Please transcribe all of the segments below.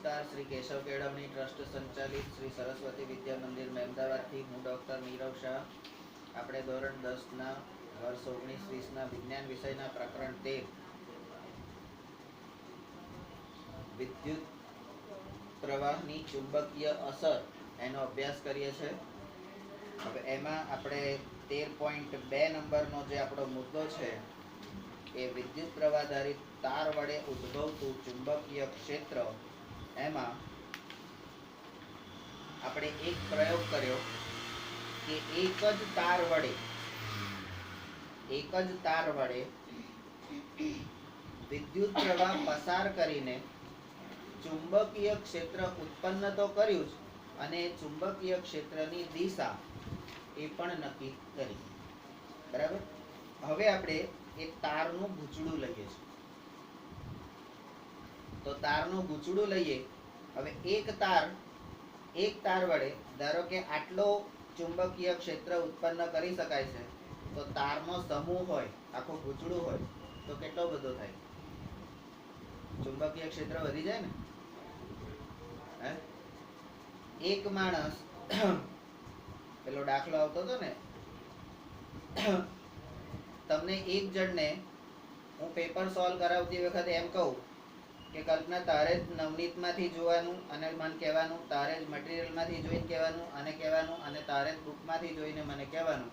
નમસ્કાર. શ્રી કેશવ કેળવણી ટ્રસ્ટ સંચાલિત શ્રી સરસ્વતી વિદ્યા મંદિર મહેમદાવાદથી હું ડૉક્ટર નીરવ શાહ. આપણે ધોરણ 10ના વર્ષ 19-20ના વિજ્ઞાન વિષયના પ્રકરણ 13 વિદ્યુત પ્રવાહની ચુંબકીય અસર એનો અભ્યાસ કરીએ છીએ. હવે એમાં આપણે 13.2 નંબરનો જે આપણો મુદ્દો છે એ વિદ્યુત પ્રવાહધારિત તાર વડે ઉદ્ભવતું ચુંબકીય ક્ષેત્ર. એમાં આપણે એક પ્રયોગ કર્યો કે એક જ તાર વડે વિદ્યુત પ્રવાહ પસાર કરીને ચુંબકીય ક્ષેત્ર ઉત્પન્ન તો કર્યું જ, અને ચુંબકીય ક્ષેત્રની દિશા એ પણ નક્કી કરી. બરાબર. હવે આપણે એક તારનું ગૂંચળું લઈએ છીએ. તો તારનું ગૂંચળું લઈએ. હવે એક તાર વડે ધારો કે આટલો ચુંબકીય ક્ષેત્ર ઉત્પન્ન કરી શકાય છે, તો તારનો સમૂહ હોય, આખું ગૂંચળું હોય, તો કેટલો બધો થાય? ચુંબકીય ક્ષેત્ર વધી જાય ને. એક માણસ, પેલો દાખલો આવતો હતો ને, તમને એક જણને હું પેપર સોલ્વ કરાવતી વખતે એમ કહું કે કલ્પના તારે જ નવનીતમાંથી જોવાનું અને મને કહેવાનું, તારે જ મટીરિયલમાંથી જોઈને કહેવાનું અને તારે જ બુકમાંથી જોઈને મને કહેવાનું.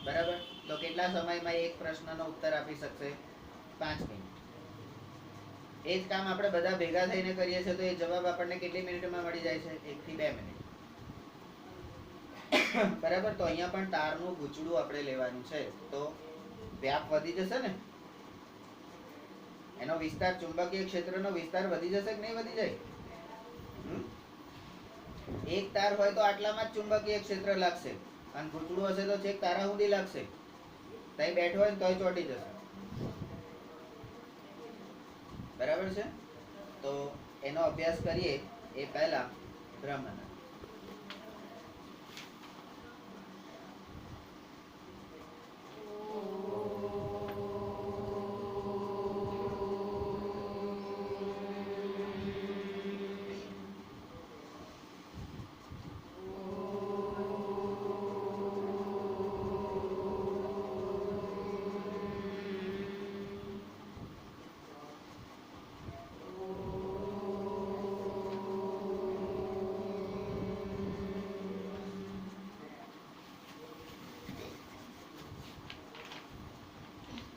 બરાબર. તો કેટલા સમયમાં એક પ્રશ્નનો ઉત્તર આપી શકશે? 5 મિનિટ. એ જ કામ આપણે બધા ભેગા થઈને કરીએ છીએ, તો એ જવાબ આપણને કેટલી મિનિટમાં મળી જાય છે? 1 થી 2 મિનિટ. બરાબર. તો અહીંયા પણ તારનું ગૂંચળું આપણે લેવાનું છે, તો વ્યાપ વધી જશે ને, એનો વિસ્તાર, ચુંબકીય ક્ષેત્રનો વિસ્તાર વધી જશે કે નહીં વધી જાય? એક તાર હોય તો આટલામાં જ ચુંબકીય ક્ષેત્ર લાગશે, અને ગૂંચળું હશે તો છેક તારા સુધી લાગશે. ત્યાં બેઠો હોય ને તોય ચોટી જશે. બરાબર છે. તો એનો અભ્યાસ કરીએ એ પહેલા ભ્રમણ.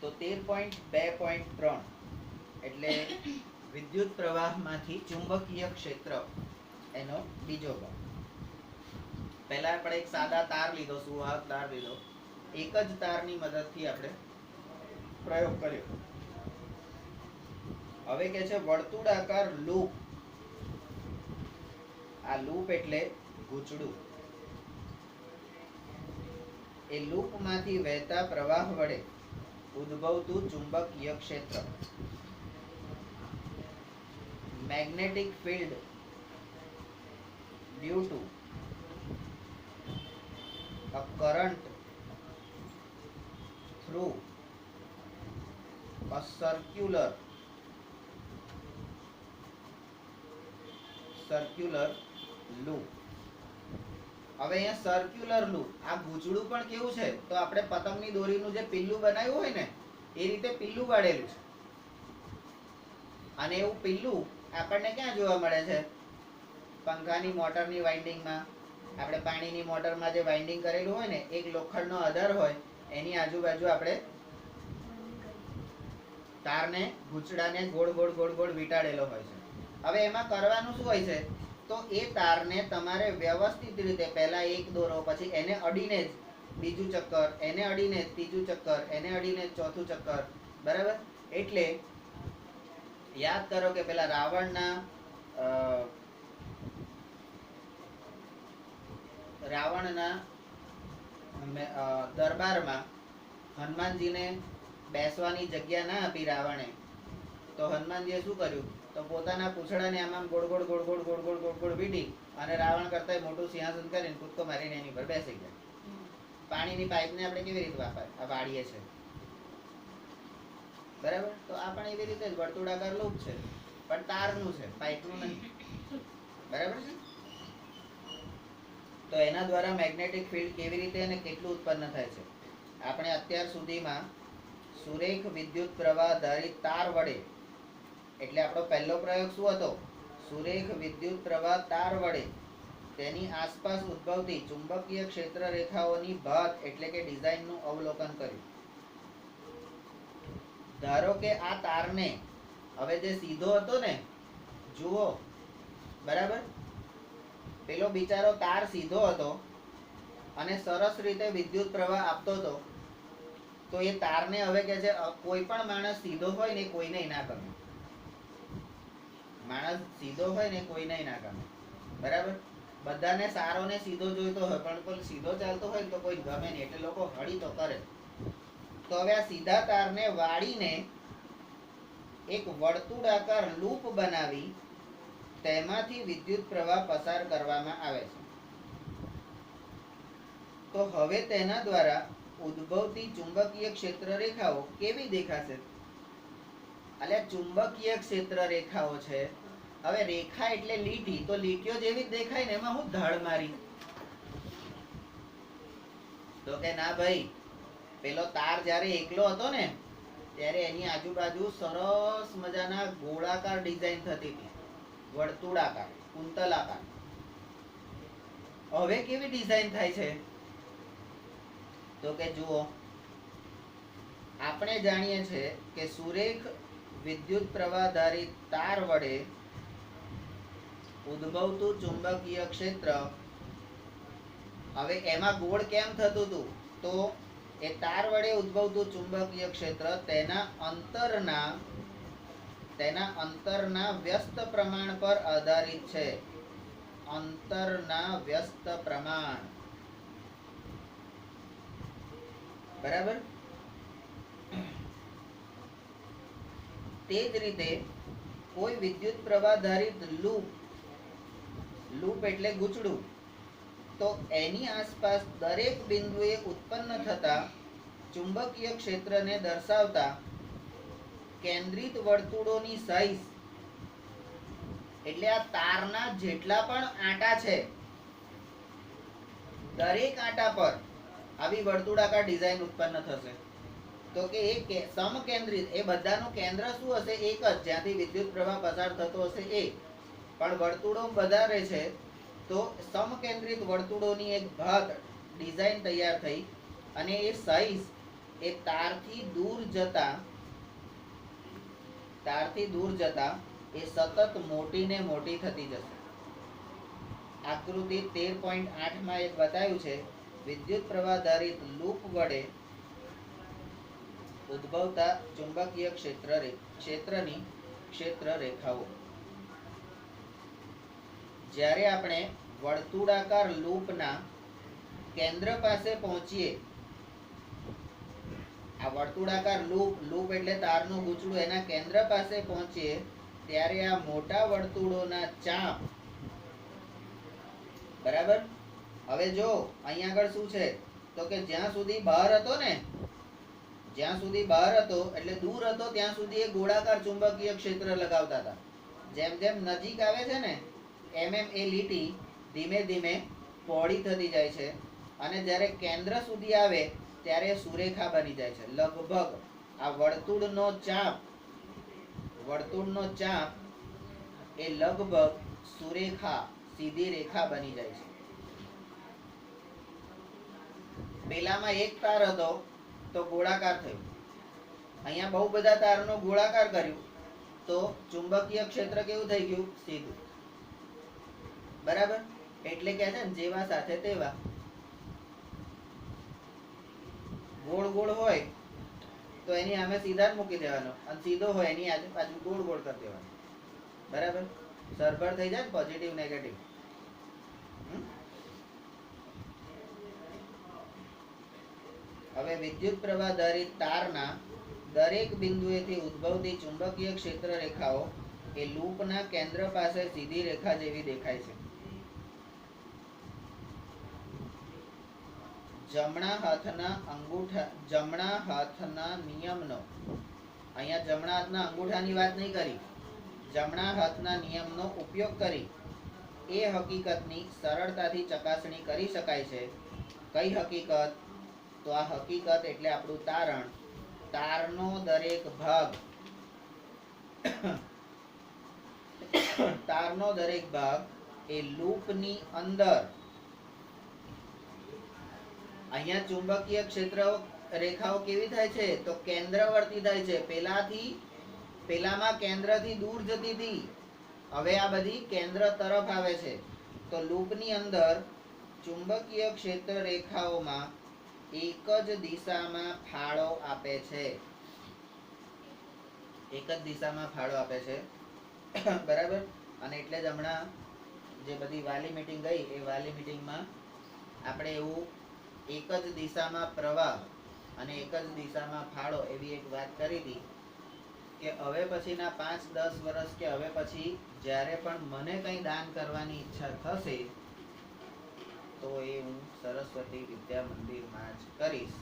તો 13.2.3 એટલે વિદ્યુત પ્રવાહમાંથી ચુંબકીય ક્ષેત્ર એનો બીજો ભાગ. પહેલા આપણે એક સાદા તાર લીધો, સુવાહક તાર લીધો. એક જ તારની મદદથી આપણે પ્રયોગ કર્યો. હવે કે છે વર્તુળાકાર લૂપ. આ લૂપ એટલે ગૂંચળું. એ લૂપમાંથી વહેતા પ્રવાહ વડે ઉદ્ભવતું ચુંબકીય ક્ષેત્ર. Magnetic field due to a current through a circular loop. હવે અહીંયા સર્ક્યુલર લૂપ, આ ગૂંચળું પણ કેવું છે, તો આપણે પતંગની દોરીનું જે પિલ્લું બનાવ્યું હોય ને, એ રીતે પિલ્લું વાળેલું છે. અને એવું પિલ્લું આપણને ક્યાં જોવા મળે છે? પંખાની મોટરની વાઇન્ડિંગમાં. આપણે પાણીની મોટરમાં જે વાઇન્ડિંગ કરેલું હોય ને, એક લોખંડનો આધાર હોય, એની આજુબાજુ આપણે તારને, ગૂંચળાને ગોળ ગોળ ગોળ ગોળ વીંટાળેલો હોય છે. હવે એમાં કરવાનું શું હોય છે? તો એ તારને તમારે વ્યવસ્થિત રીતે પહેલા એક દોરો, પછી એને અડીને જ બીજું ચક્કર, એને અડીને જ ત્રીજું ચક્કર, એને અડીને જ ચોથું ચક્કર. બરાબર. એટલે યાદ કરો કે પેલા રાવણના દરબારમાં હનુમાનજીને બેસવાની જગ્યા ના આપી રાવણે, તો હનુમાનજીએ શું કર્યું? તો પોતાના પૂંછડાને આમ ગોળ ગોળ ગોળ ગોળ ગોળ ગોળ ગોળ ગોળ વીંટી અને રાવણ કરતા મોટું સિંહાસન કરીને કૂદકો મારીને એની પર બેસી ગયા. પાણીની પાઇપને આપણે કેવી રીતે વાળીએ છીએ? બરાબર. તો આ પણ એવી રીતે જ વર્તુળાકાર લૂપ છે, પણ તારનું છે, પાઇપનું નહીં. બરાબર છે. તો એના દ્વારા મેગ્નેટિક ફિલ્ડ કેવી રીતે અને કેટલું ઉત્પન્ન થાય છે? આપણે અત્યાર સુધીમાં સુરેખ વિદ્યુત પ્રવાહ ધારિત તાર વડે, એટલે આપણો પહેલો પ્રયોગ શું હતો? સુરેખ વિદ્યુત પ્રવાહ તાર વડે તેની આસપાસ ઉદ્ભવતી ચુંબકીય ક્ષેત્ર રેખાઓની ભાત એટલે કે ડિઝાઇનનું અવલોકન કર્યું. ધારો કે આ તારને હવે જે સીધો હતો ને, જુઓ બરાબર, પેલો બિચારો તાર સીધો હતો અને સરસ રીતે વિદ્યુત પ્રવાહ આપતો હતો. તો એ તારને હવે કે છે કોઈ પણ માણસ સીધો હોય ને કોઈને ના ગમે. માણસ સીધો હોય ને કોઈને ના ગમે, બરાબર. બધાને સારો ને સીધો જોઈતો હોય, પણ કોઈ સીધો ચાલતો હોય ને તો કોઈ ગમે નહીં, એટલે લોકો હળી તો કરે. તો હવે આ સીધા તારને વાળીને એક વર્તુળાકાર લૂપ બનાવી તેમાંથી વિદ્યુત પ્રવાહ પસાર કરવામાં આવે છે. તો હવે તેના દ્વારા ઉદ્ભવતી ચુંબકીય ક્ષેત્ર રેખાઓ કેવી દેખાશે? અલ્યા ચુંબકીય ક્ષેત્ર રેખાઓ છે. હવે રેખા એટલે લીટી, તો લીટીઓ જેવી જ દેખાય ને, એમાં હું ધાડ મારી? તો કે ના ભાઈ, પેલો તાર જ્યારે એકલો હતો ને ત્યારે એની આજુબાજુ સરસ મજાના ગોળાકાર ડિઝાઇન થતી હતી, વર્તુળાકાર, કુંતલાકાર. હવે કેવી ડિઝાઇન થાય છે? તો કે જુઓ, આપણે જાણીએ છીએ કે સુરેખ વિદ્યુત પ્રવાહ ધારિત તાર વડે ઉદ્ભવતું ચુંબકીય ક્ષેત્ર, હવે એમાં ગોળ કેમ થતું હતું? તો એ તાર વડે ઉદ્ભવતું ચુંબકીય ક્ષેત્ર તેના અંતરના વ્યસ્ત પ્રમાણ પર આધારિત છે. અંતરના વ્યસ્ત પ્રમાણ, બરાબર. તે જ રીતે કોઈ વિદ્યુત પ્રવાહ ધારિત લૂપ એટલે ગૂંચળું, તો એની આસપાસ દરેક બિંદુએ ઉત્પન્ન થતા ચુંબકીય ક્ષેત્રને દર્શાવતા કેન્દ્રિત વર્તુળોની સાઈઝ, એટલે આ તારના જેટલા પણ આંટા છે, દરેક આંટા પર આવી વર્તુળાકાર ડિઝાઇન ઉત્પન્ન થશે. તો કે એ સમકેન્દ્રિત, એ બધાનું કેન્દ્ર શું હશે? એક જ, જ્યાંથી વિદ્યુત પ્રવાહ પસાર થતો હશે એ. પણ વર્તુળો વધારે છે, તો સમકેન્દ્રિત વર્તુળોની એક ભાત ડિઝાઇન તૈયાર થઈ, અને એ સાઈઝ એ તારથી દૂર જતા એ સતત મોટી ને મોટી થતી જશે. આકૃતિ 13.8 માં એક બતાવ્યું છે, વિદ્યુત પ્રવાહ ધારિત લૂપ વડે ઉદ્ભવતા ચુંબકીય ક્ષેત્રની ક્ષેત્ર રેખાઓ. જ્યારે આપણે વર્તુળાકાર લૂપના કેન્દ્ર પાસે પહોંચીએ, આ વર્તુળાકાર લૂપ એટલે તારનું ગૂંચળું, એના કેન્દ્ર પાસે પહોંચીએ ત્યારે આ મોટા વર્તુળોના ચાપ, બરાબર. હવે જો અહીંયા આગળ શું છે? તો કે જ્યાં સુધી બહાર હતો ને, જ્યાં સુધી બહાર હતો એટલે દૂર હતો, ત્યાં સુધી એ ગોળાકાર ચુંબકીય ક્ષેત્ર લગાવતા હતા. જેમ જેમ નજીક આવે છે ને એમ એમ એ લીટી ધીમે ધીમે પહોળી થતી જાય છે, અને જ્યારે કેન્દ્ર સુધી આવે ત્યારે સુરેખા બની જાય છે. લગભગ આ વર્તુળનો ચાપ એ લગભગ સુરેખા, સીધી રેખા બની જાય છે. પેલામાં એક તાર હતો તો ગોળાકાર થયું, અહીંયા બહુ બધા તારનો ગોળાકાર કર્યું તો ચુંબકીય ક્ષેત્ર કેવું થઈ ગયું? સીધું. બરાબર. એટલે કે છે ને, જેવા સાથે તેવા. ગોળ ગોળ હોય તો એની સામે સીધા જ મૂકી દેવાનો, અને સીધો હોય એની આજુબાજુ ગોળ ગોળ કરી દેવાનો. બરાબર. સરભર થઈ જાય, પોઝિટિવ નેગેટિવ. હવે વિદ્યુત પ્રવાહ ધારિત તારના દરેક બિંદુએથી ઉદ્ભવતી ચુંબકીય ક્ષેત્ર રેખાઓ એ લૂપના કેન્દ્ર પાસે સીધી રેખા જેવી દેખાય છે. જમણા હાથના નિયમનો, અહીંયા જમણા હાથના અંગૂઠાની વાત નહીં કરી, જમણા હાથના નિયમનો ઉપયોગ કરી એ હકીકતની સરળતાથી ચકાસણી કરી શકાય છે. કઈ હકીકત? તો આ હકીકત એટલે આપણું તારણ. તારનો દરેક ભાગ તારનો દરેક ભાગ એ લૂપની અંદર, અહીંયા ચુંબકીય ક્ષેત્ર રેખાઓ કેવી થાય છે? તો કેન્દ્રવર્તી થાય છે. પેલામાં કેન્દ્રથી દૂર જતી હતી, હવે આ બધી કેન્દ્ર તરફ આવે છે. તો લૂપની અંદર ચુંબકીય ક્ષેત્ર રેખાઓમાં એક જ દિશામાં ફાળો આપે છે. એક જ દિશામાં ફાળો આપે છે. બરાબર. અને એટલે જ હમણાં જે બધી વાલી મીટિંગ ગઈ, એ વાલી મીટિંગમાં આપણે એવું એક જ દિશામાં પ્રવાહ અને એક જ દિશામાં ફાળો એવી એક વાત કરી હતી કે હવે પછીના 5-10 વર્ષ કે હવે પછી જ્યારે પણ મને કંઈ દાન કરવાની ઈચ્છા થશે તો એ હું સરસ્વતી વિદ્યા મંદિરમાં જ કરીશ.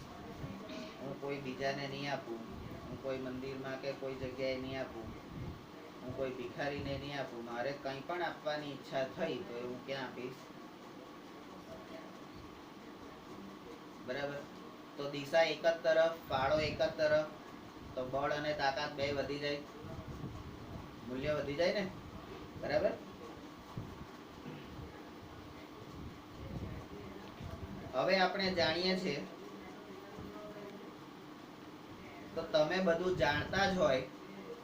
હું કોઈ બીજાને નહીં આપું, હું કોઈ મંદિરમાં કે કોઈ જગ્યાએ નહીં આપું, હું કોઈ ભિખારીને નહીં આપું. મારે કંઈ પણ આપવાની ઈચ્છા થઈ તો એ હું ક્યાં આપીશ? બરાબર. તો દિશા એક જ તરફ, ફાળો એક જ તરફ, તો બળ અને તાકાત બે વધી જાય, મૂલ્ય વધી જાય ને. બરાબર. હવે આપણે જાણીએ છીએ, તો તમે બધું જાણતા જ હોય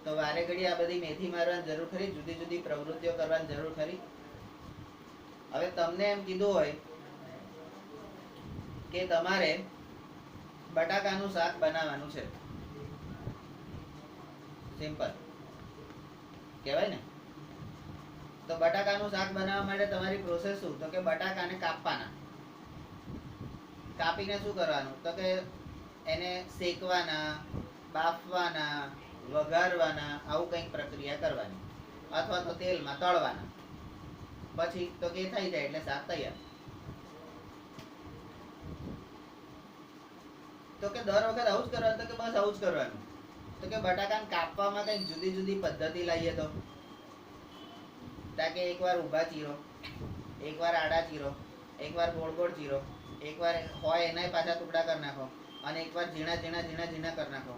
તો વારે ઘડી આ બધી મેથી મારવાની જરૂર ખરી? જુદી જુદી પ્રવૃત્તિઓ કરવાની જરૂર ખરી? હવે તમને એમ કીધું હોય કે તમારે બટાકાનું શાક બનાવવાનું છે, સિમ્પલ કહેવાય ને. તો બટાકાનું શાક બનાવવા માટે તમારી પ્રોસેસ શું? તો કે બટાકાને કાપવાના. કાપીને શું કરવાનું? તો કે એને શેકવાના, બાફવાના, વઘારવાના, આવું કંઈક પ્રક્રિયા કરવાની, અથવા તો તેલમાં તળવાના. પછી તો કે થઈ જાય એટલે શાક તૈયાર. તો કે દર વખત આવું જ કરવાનું? તો કે બસ આવું જ કરવાનું. તો કે બટાકાને કાપવામાં કંઈક જુદી જુદી પદ્ધતિ લાવીએ તો તાકે એકવાર ઊભા ચીરો, એકવાર આડા ચીરો, એકવાર ગોળ ગોળ ચીરો, એકવાર હોય એના પાછા ટુકડા કરી નાખો, અને એકવાર ઝીણા ઝીણા ઝીણા ઝીણા કરી નાખો.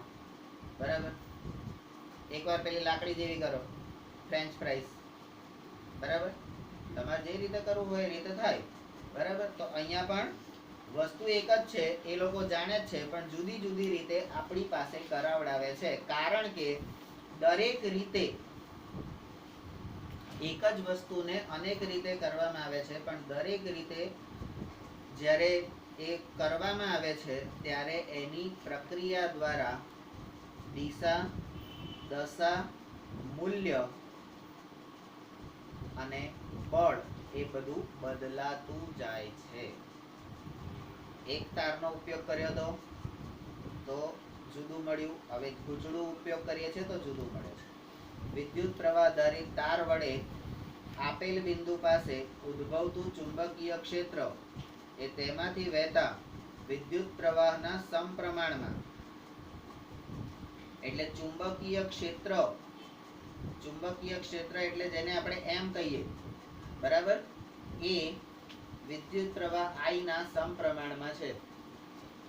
બરાબર. એકવાર પેલી લાકડી જેવી કરો, ફ્રેન્ચ ફ્રાઈઝ. બરાબર. તમારે જે રીતે કરવું હોય એ રીતે થાય. બરાબર. તો અહીંયા પણ વસ્તુ એક જ છે, એ લોકો જાણે જ છે, પણ જુદી જુદી રીતે આપણી પાસે કરાવડાવે છે. કારણ કે દરેક રીતે એક જ વસ્તુને અનેક રીતે કરવામાં આવે છે, પણ દરેક રીતે જ્યારે એ કરવામાં આવે છે ત્યારે એની પ્રક્રિયા દ્વારા દિશા, દશા, મૂલ્ય અને બળ એ બધું બદલાતું જાય છે. એક તારનો ઉપયોગ કર્યો હતો તો જુદું મળ્યું, હવે ગૂંચળું ઉપયોગ કરીએ છીએ તો જુદું મળે છે. વિદ્યુત પ્રવાહ ધારિત તાર વડે આપેલ બિંદુ પાસે ઉદ્ભવતું ચુંબકીય ક્ષેત્ર એ તેમાંથી વહેતા વિદ્યુત પ્રવાહના સમપ્રમાણમાં, એટલે ચુંબકીય ક્ષેત્ર એટલે જેને આપણે એમ કહીએ, બરાબર, એ વિદ્યુત પ્રવાહ I ના સમપ્રમાણમાં છે.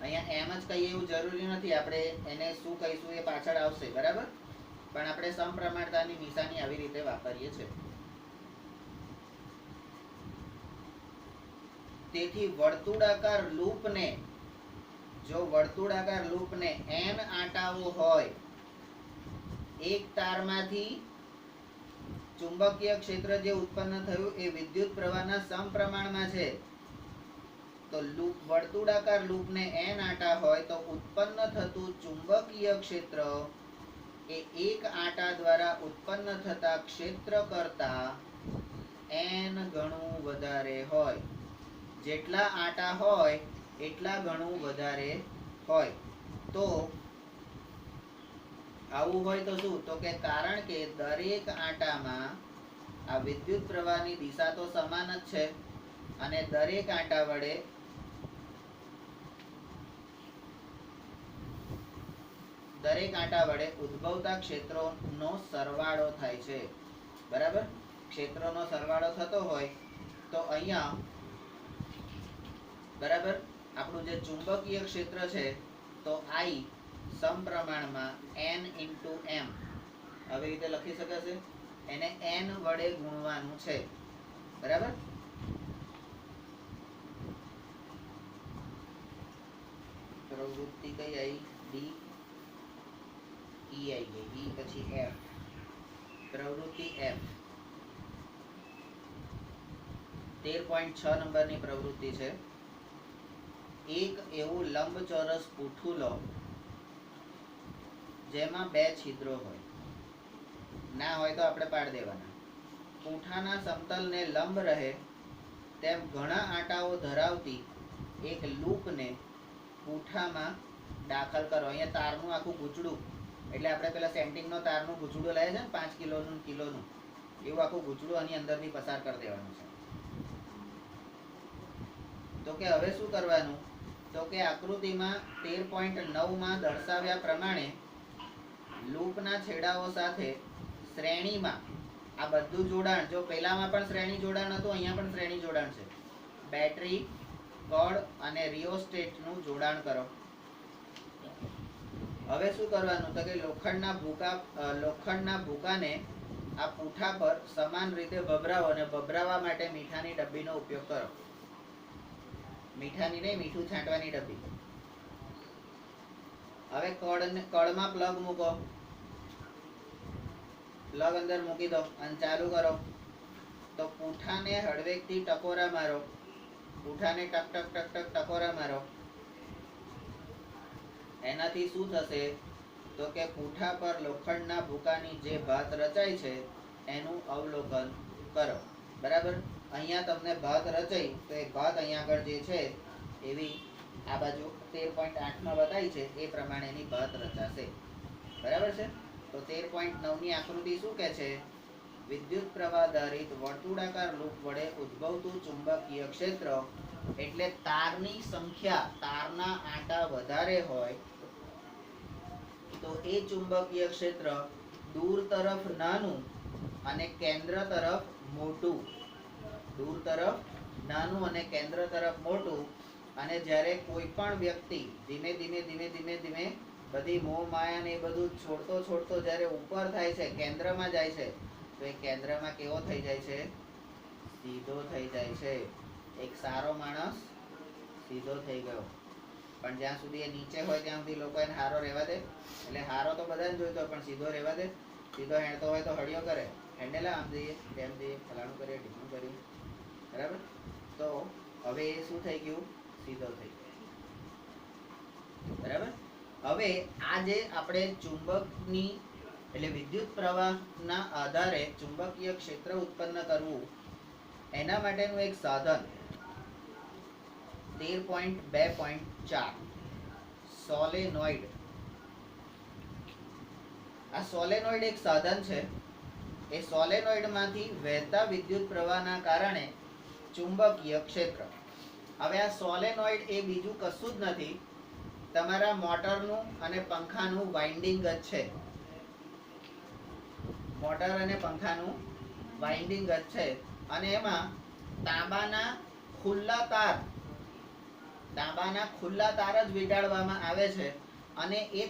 અહીંયા એમ જ કહીએ એવું જરૂરી નથી, આપણે એને શું કહીશું એ પાછળ આવશે. બરાબર. પણ આપણે સમપ્રમાણતાની નિશાની આવી રીતે વાપરીએ છીએ. તેથી વર્તુળાકાર લૂપને n આંટાઓ હોય, એક તારમાંથી ચુંબકીય ક્ષેત્ર જે ઉત્પન્ન થયું એ વિદ્યુત પ્રવાહના સમપ્રમાણમાં છે. તો વર્તુળાકાર લૂપને n આંટા હોય તો ઉત્પન્ન થતું ચુંબકીય ક્ષેત્ર એ એક આંટા દ્વારા ઉત્પન્ન થતા ક્ષેત્ર કરતા n ગણું વધારે હોય. જેટલા આંટા હોય એટલા ગણું વધારે હોય. તો આવું હોય તો શું? તો કે કારણ કે દરેક આંટામાં આ વિદ્યુત પ્રવાહની દિશા તો સમાન જ છે, અને દરેક આંટા વડે ઉદ્ભવતા ક્ષેત્રોનો સરવાળો થાય છે. બરાબર. ક્ષેત્રોનો સરવાળો થતો હોય તો અહીંયા બરાબર આપણું જે ચુંબકીય ક્ષેત્ર છે તો I સમપ્રમાણમાં n into m આવી રીતે લખી શકાશે. એને n વડે ગુણવાનું છે. બરાબર. પ્રવૃત્તિ કઈ આવી? ડી ઈ આવી ગઈ. ઈ પછી f. પ્રવૃત્તિ f 13.6 નંબરની પ્રવૃત્તિ છે. એક એવું લંબચોરસ પૂઠું લો જેમાં 2 છિદ્રો હોય. ના હોય તો આપણે પાડી દેવાના. પૂઠાના સમતલને લંબ રહે તેમ ઘણા આંટાઓ ધરાવતી એક લૂપને પૂઠામાં દાખલ કરો. અહીંયા તારનું આખું ગૂંચડું, એટલે આપણે પેલા સેન્ટિંગનો તારનું ગૂંચડું લાવે છે ને 5 કિલોનું કિલોનું, એવું આખું ગૂંચડું આની અંદરથી પસાર કરી દેવાનું છે. તો કે હવે શું કરવાનું? તો કે આકૃતિમાં 13.9 માં દર્શાવ્યા પ્રમાણે લૂપના છેડાઓ સાથે શ્રેણીમાં આ બધું જોડાણ, જો પહેલામાં પણ શ્રેણી જોડાણ હતું, અહીંયા પણ શ્રેણી જોડાણ છે. બેટરી, કળ અને રિયોસ્ટેટનું જોડાણ કરો. હવે શું કરવાનું? તો કે લોખંડના ભૂકાને આ પૂઠા પર સમાન રીતે ભભરાવો અને ભભરાવા માટે મીઠાની ડબ્બીનો ઉપયોગ કરો. મીઠાની નહીં, મીઠું છાંટવાની ડબ્બી. હવે કળમાં પ્લગ મૂકો. પ્લગ અંદર મૂકી દો અને ચાલુ કરો. તો પૂઠાને હળવેકથી ટકોરા મારો. પૂઠાને ટક ટક ટક ટક ટકોરા મારો. એનાથી શું થશે? તો કે પૂઠા પર લોખંડના ભૂકાની જે ભાત રચાય છે એનું અવલોકન કરો. બરાબર. અહીંયા તમને ભાત રચાઈ, તો એ ભાત અહીંયા આગળ જે છે એવી આ બાજુ 13.8 માં બતાવી છે એ પ્રમાણેની ભાત રચાશે. બરાબર છે. તો 13.9 ની આકૃતિ શું કહે છે? વિદ્યુત પ્રવાહ આધારિત વર્તુળાકાર લૂપ વડે ઉદ્ભવતું ચુંબકીય ક્ષેત્ર એટલે તારની સંખ્યા, તારના આંટા વધારે હોય તો એ ચુંબકીય ક્ષેત્ર દૂર તરફ નાનું અને કેન્દ્ર તરફ મોટું. દૂર તરફ નાનું અને કેન્દ્ર તરફ મોટું. અને જ્યારે કોઈ પણ વ્યક્તિ ધીમે ધીમે ધીમે ધીમે ધીમે બધી મોહ માયા ને એ બધું છોડતો જ્યારે ઉપર થાય છે, કેન્દ્રમાં જાય છે, તો એ કેન્દ્રમાં કેવો થઈ જાય છે? સીધો થઈ જાય છે. એક સારો માણસ સીધો થઈ ગયો. પણ જ્યાં સુધી એ નીચે હોય ત્યાં સુધી લોકો એને હારો રહેવા દે? એટલે હારો તો બધાને જોઈતો હોય, પણ સીધો રહેવા દે? સીધો હેણતો હોય તો હળિયો કરે, હેન્ડેલા આમ જઈએ તેમ જઈએ, ફલાણું કરીએ ઢીકણું કરીએ. બરાબર. તો હવે એ શું થઈ ગયું? સીધો થઈ ગયો. બરાબર. હવે આ જે આપણે ચુંબકની એટલે વિદ્યુત પ્રવાહના આધારે ચુંબકીય ક્ષેત્ર ઉત્પન્ન કરવું, એના માટેનું એક સાધન 13.2.4 સોલેનોઇડ. આ સોલેનોઇડ એક સાધન છે. એ સોલેનોઇડમાંથી વહેતા વિદ્યુત પ્રવાહના કારણે ચુંબકીય ક્ષેત્ર. હવે આ સોલેનોઇડ એ બીજું કશું જ નથી, તમારા મોટરનું અને પંખાનું વાઇન્ડિંગ જ છે. મોટર અને પંખાનું વાઇન્ડિંગ જ છે. અને એમાં તાંબાના ખુલ્લા તાર જ વીંટાળવામાં આવે છે. અને એ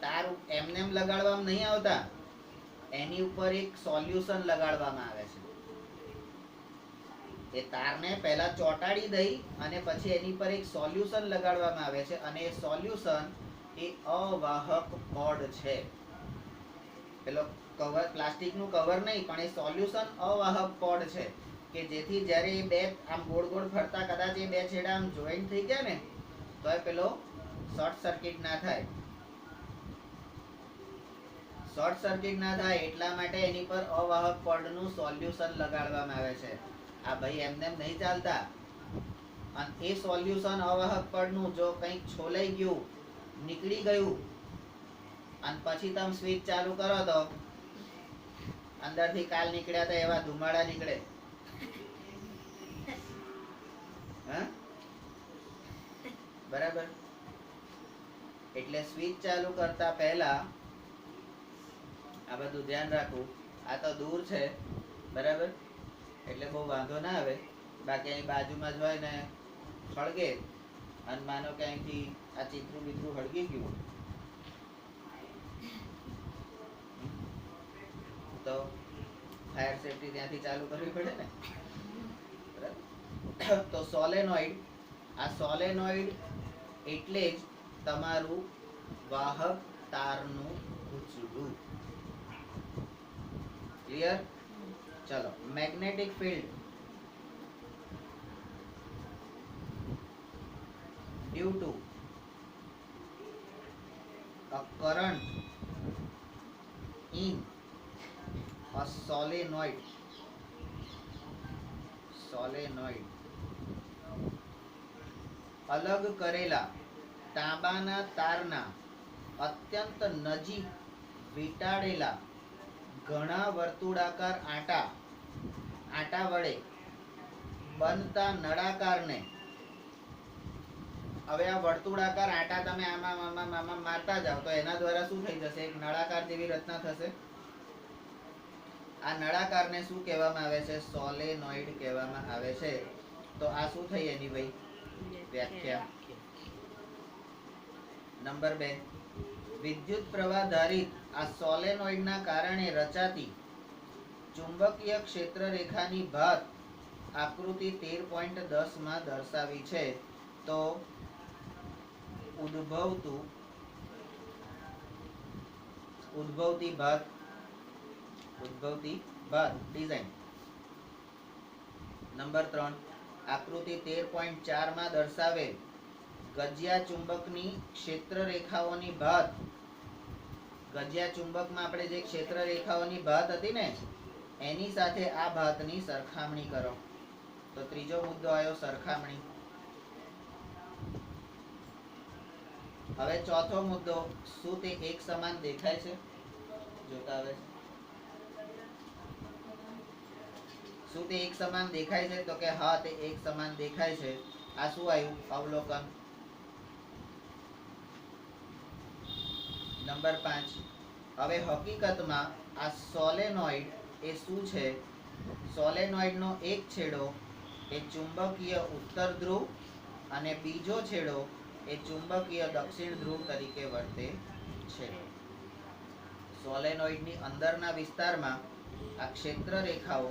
તાર એમને એમ લગાડવામાં નહીં આવતા, એની ઉપર એક સોલ્યુશન લગાડવામાં આવે છે. એ તારને પહેલા ચોંટાડી દઈ અને પછી એની પર એક સોલ્યુશન લગાડવામાં આવે છે. અને એ સોલ્યુશન એ અવાહક પડ છે. પેલો કવર, પ્લાસ્ટિકનું કવર નહીં, પણ એ સોલ્યુશન અવાહક પડ છે કે જેથી જ્યારે એ બે આમ ગોળ ગોળ ફરતા કદાચ એ બે છેડા આમ જોઈન્ટ થઈ ગયા ને તો એ પેલો શોર્ટ સર્કિટ ના થાય. શોર્ટ સર્કિટ ના થાય એટલા માટે એની પર અવાહક પડનું સોલ્યુશન લગાડવામાં આવે છે. આ ભાઈ એમને એમ નહીં ચાલતા. અને એ સોલ્યુશન અવાહક પડનું જો કંઈક છોલાઈ ગયું, નીકળી ગયું, અને પછી તમે સ્વિચ ચાલુ કરો તો અંદરથી કાલ નીકળ્યા હતા એવા ધુમાડા નીકળે. હા, બરાબર. એટલે સ્વિચ ચાલુ કરતા પહેલા આ બધું ધ્યાન રાખવું. આ તો દૂર છે, બરાબર, એટલે બહુ વાંધો ના આવે. બાકી અહીં બાજુમાં જ હોય ને સળગે અને માનો કે અહીંથી આ ચીતરું બીતરું હળગી ગયું તો ફાયર સેફટી ત્યાંથી ચાલુ કરવી પડે ને. બરાબર, તો સોલેનોઇડ, આ સોલેનોઇડ એટલે જ તમારું વાહક તારનું ગૂંચળું. ક્લિયર? ચલો, magnetic field due to a current in a solenoid અલગ કરેલા તાંબાના તારના અત્યંત નજીક વીંટાળેલા ઘણા વર્તુળાકાર આંટા વડે બનતા નળાકારને, હવે આ વર્તુળાકાર આંટા તમે આમાં મારતા જાઓ તો એના દ્વારા શું થઈ જશે? એક નળાકાર જેવી રચના થશે. આ નળાકારને શું કહેવામાં આવે છે? સોલેનોઇડ કહેવામાં આવે છે. તો આ શું થઈ એની ભાઈ વ્યાખ્યા. નંબર 2, વિદ્યુત પ્રવાહ ધારિત આ સોલેનોઇડના કારણે રચાતી ચુંબકીય ક્ષેત્ર રેખાની ભાત આકૃતિ 13.10 માં દર્શાવી છે. તો ઉદ્ભવતી ભાત ડિઝાઇન. નંબર 3, આકૃતિ 13.4 માં દર્શાવેલ ગજિયા ચુંબકની ક્ષેત્ર રેખાઓની ભાત, ગજિયા ચુંબકમાં આપણે જે ક્ષેત્ર રેખાઓની ભાત હતી ને એની સાથે આ ભાતની સરખામણી કરો. તો ત્રીજો મુદ્દો આવ્યો સરખામણી. હવે ચોથો મુદ્દો, શું તે એક સમાન દેખાય છે? જોતા આવે છે. શું તે એક સમાન દેખાય છે? તો કે હા, તે એક સમાન દેખાય છે. આ શું આવ્યું? અવલોકન. નંબર 5, હવે હકીકતમાં આ સોલેનોઇડ એ શું છે? સોલેનોઇડનો એક છેડો એ ચુંબકીય ઉત્તર ધ્રુવ અને બીજો છેડો એ ચુંબકીય દક્ષિણ ધ્રુવ તરીકે વર્તે છે. સોલેનોઇડની અંદરના વિસ્તારમાં આ ક્ષેત્ર રેખાઓ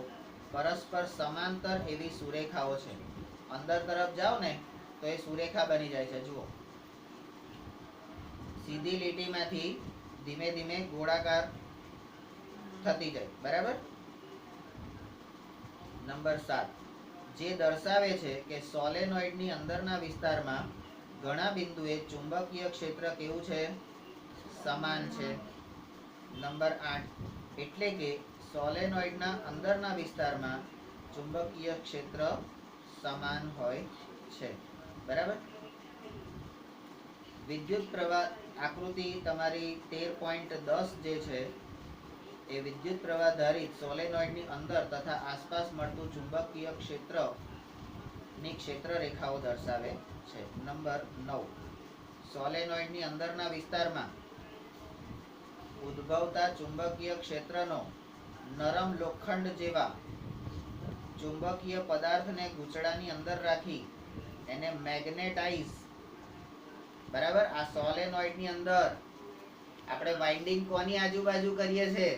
પરસ્પર સમાંતર એવી સુરેખાઓ છે. અંદર તરફ જાઓ ને તો એ સુરેખા બની જાય છે. જુઓ, સીધી લીટીમાંથી ધીમે ધીમે ગોળાકાર થતી જાય. બરાબર. નંબર 7, જે દર્શાવે છે કે સોલેનોઇડની અંદરના વિસ્તારમાં ઘણા બિંદુએ ચુંબકીય ક્ષેત્ર કેવું છે? સમાન છે. નંબર 8, એટલે કે સોલેનોઇડના અંદરના વિસ્તારમાં ચુંબકીય ક્ષેત્ર સમાન હોય છે. બરાબર. વિદ્યુત પ્રવાહ આકૃતિ તમારી 13.10 જે છે એ વિદ્યુત પ્રવાહ ધારિત સોલેનોઇડની અંદર તથા આસપાસ મળતું ચુંબકીય ક્ષેત્રની ક્ષેત્ર રેખાઓ દર્શાવે છે. નંબર 9, સોલેનોઇડની અંદરના વિસ્તારમાં ઉદ્ભવતા ચુંબકીય ક્ષેત્રનો નરમ લોખંડ જેવા ચુંબકીય પદાર્થને ગૂંચળાની અંદર રાખી એને મેગ્નેટાઇઝ. બરાબર. આ સોલેનોઇડની અંદર આપણે વાઇન્ડિંગ કોની આજુબાજુ કરીએ છીએ?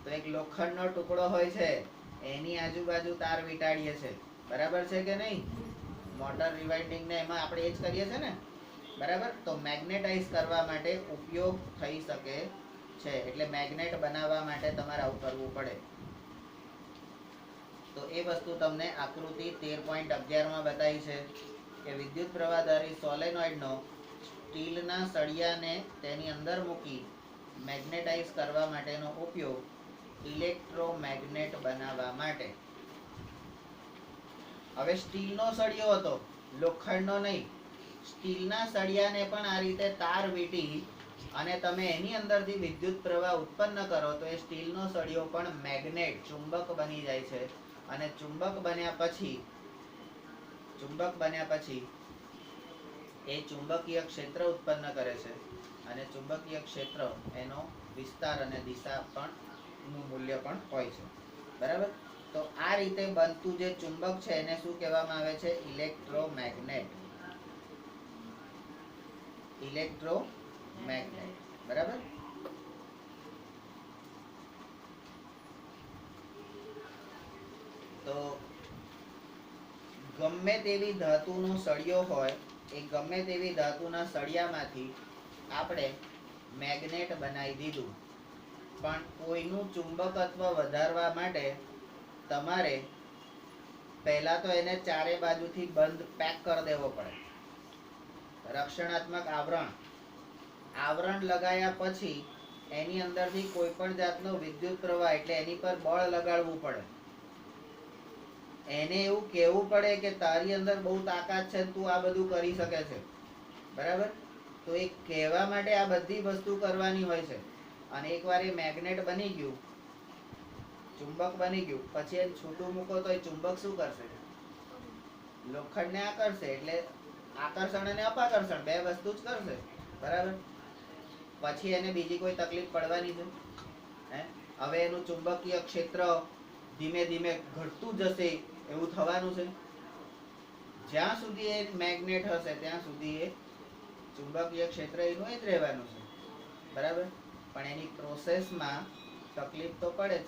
તો એક લોખંડનો ટુકડો હોય છે, એની આજુબાજુ તાર વીંટાળીએ છીએ. બરાબર છે કે નહીં? મોટર રિવાઇન્ડિંગ ને એમાં આપણે એ જ કરીએ છીએ ને. બરાબર. તો મેગ્નેટાઇઝ કરવા માટે ઉપયોગ થઈ શકે છે. એટલે મેગ્નેટ બનાવવા માટે તમારે આવું કરવું પડે. તો એ વસ્તુ તમને આકૃતિ 13.11 માં બતાવી છે કે વિદ્યુત પ્રવાહધારી સોલેનોઇડનો સ્ટીલના સળિયાને તેની અંદર મૂકી મેગ્નેટાઇઝ કરવા માટેનો ઉપયોગ ઇલેક્ટ્રોમેગ્નેટ બનાવવા માટે. હવે સ્ટીલનો સળિયો હતો, લોખંડનો નહીં. સ્ટીલના સળિયાને પણ આ રીતે તાર વીંટી અને તમે એની અંદરથી વિદ્યુત પ્રવાહ ઉત્પન્ન કરો તો એ સ્ટીલનો સળિયો પણ મેગ્નેટ, ચુંબક બની જાય છે. અને ચુંબક બન્યા પછી એ ચુંબકીય ક્ષેત્ર ઉત્પન્ન કરે છે. અને ચુંબકીય ક્ષેત્ર એનો વિસ્તાર અને દિશા પણ નું મૂલ્ય પણ હોય છે. બરાબર. તો આ રીતે બનતું જે ચુંબક છે એને શું કહેવામાં આવે છે? ઇલેક્ટ્રોમેગ્નેટ. ઇલેક્ટ્રોમેગ્નેટ. બરાબર. તો ગમે તેવી ધાતુનો સળિયો હોય, એ ગમે તેવી ધાતુના સળિયામાંથી આપણે મેગ્નેટ બનાવી દીધું, પણ કોઈનું ચુંબકત્વ વધારવા માટે તમારે પહેલા તો એને ચારે બાજુથી બંધ પેક કરી દેવો પડે. રક્ષણાત્મક આવરણ લગાયા પછી એની અંદરથી કોઈ પણ જાતનો વિદ્યુત પ્રવાહ એટલે એની પર બળ લગાડવું પડે. એને એવું કહેવું પડે કે તારી અંદર બહુ તાકાત છે, તું આ બધું કરી શકે છે. બરાબર. તો એ કહેવા માટે આ બધી વસ્તુ કરવાની હોય છે. અને એકવાર એ મેગ્નેટ બની ગયું, ચુંબક બની ગયું, પછી એને છૂટું મૂકો તો એ ચુંબક શું કરશે? લોખંડને આકર્ષે. એટલે આકર્ષણ અને અપાકર્ષણ બે વસ્તુ જ કરશે. બરાબર. પછી એને બીજી કોઈ તકલીફ પડવાની છે? હવે એનું ચુંબકીય ક્ષેત્ર ધીમે ધીમે ઘટતું જશે એવું થવાનું છે? જ્યાં સુધી એ મેગ્નેટ હશે ત્યાં સુધી એ ચુંબકીય ક્ષેત્ર એનું જ રહેવાનું છે. બરાબર. પણ એની પ્રોસેસમાં તકલીફ તો પડે જ.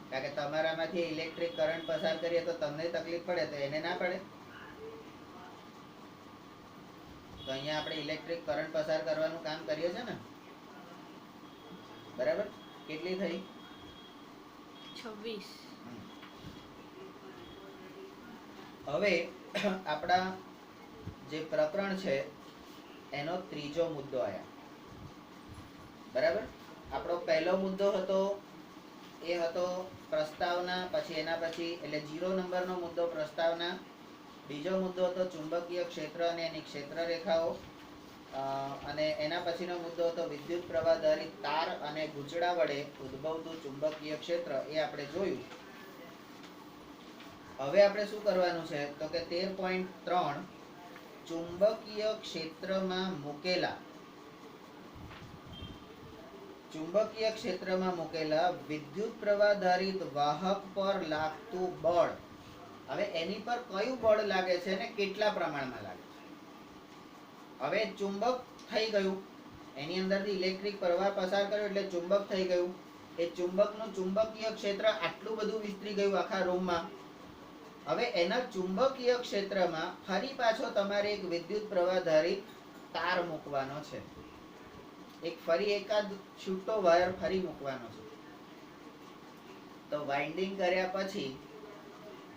કારણ કે તમારામાંથી ઇલેક્ટ્રિક કરંટ પસાર કરીએ તો તમને તકલીફ પડે, તો એને ના પડે? તો અહીંયા આપણે ઇલેક્ટ્રિક કરંટ પસાર કરવાનું કામ કરીએ છીએ ને. બરાબર. કેટલી થઈ? 26. હવે આપણા જે પ્રકરણ છે એનો ત્રીજો મુદ્દો આવ્યા. બરાબર. આપણો પહેલો મુદ્દો હતો એ હતો પ્રસ્તાવના, પછી એના પછી એટલે 0 નંબરનો મુદ્દો પ્રસ્તાવના. બીજો મુદ્દો હતો ચુંબકીય ક્ષેત્ર અને એની ક્ષેત્ર રેખાઓ. અને એના પછીનો મુદ્દો હતો વિદ્યુત પ્રવાહ ધરી તાર અને ગૂંચળા વડે ઉદ્ભવતું ચુંબકીય ક્ષેત્ર. એ આપણે જોયું. હવે આપણે શું કરવાનું છે તો કે 13.3 ચુંબકીય ક્ષેત્રમાં મૂકેલા વિદ્યુત પ્રવાહ ધારિત વાહક પર લાગતું બળ. હવે એની પર કયું બળ લાગે છે અને કેટલા પ્રમાણમાં લાગે છે? હવે ચુંબક થઈ ગયું, એની અંદરથી ઇલેક્ટ્રિક પ્રવાહ પસાર કર્યો એટલે ચુંબક થઈ ગયું. એ ચુંબકનું ચુંબકીય ક્ષેત્ર આટલું બધું વિસ્તરી ગયું આખા રૂમમાં. હવે એના ચુંબકીય ક્ષેત્રમાં ફરી પાછો તમારે એક વિદ્યુત પ્રવાહ ધારિત તાર મૂકવાનો છે. ફરી એકાદ છૂટો વાયર ફરી મૂકવાનો છે. તો વાઇન્ડિંગ કર્યા પછી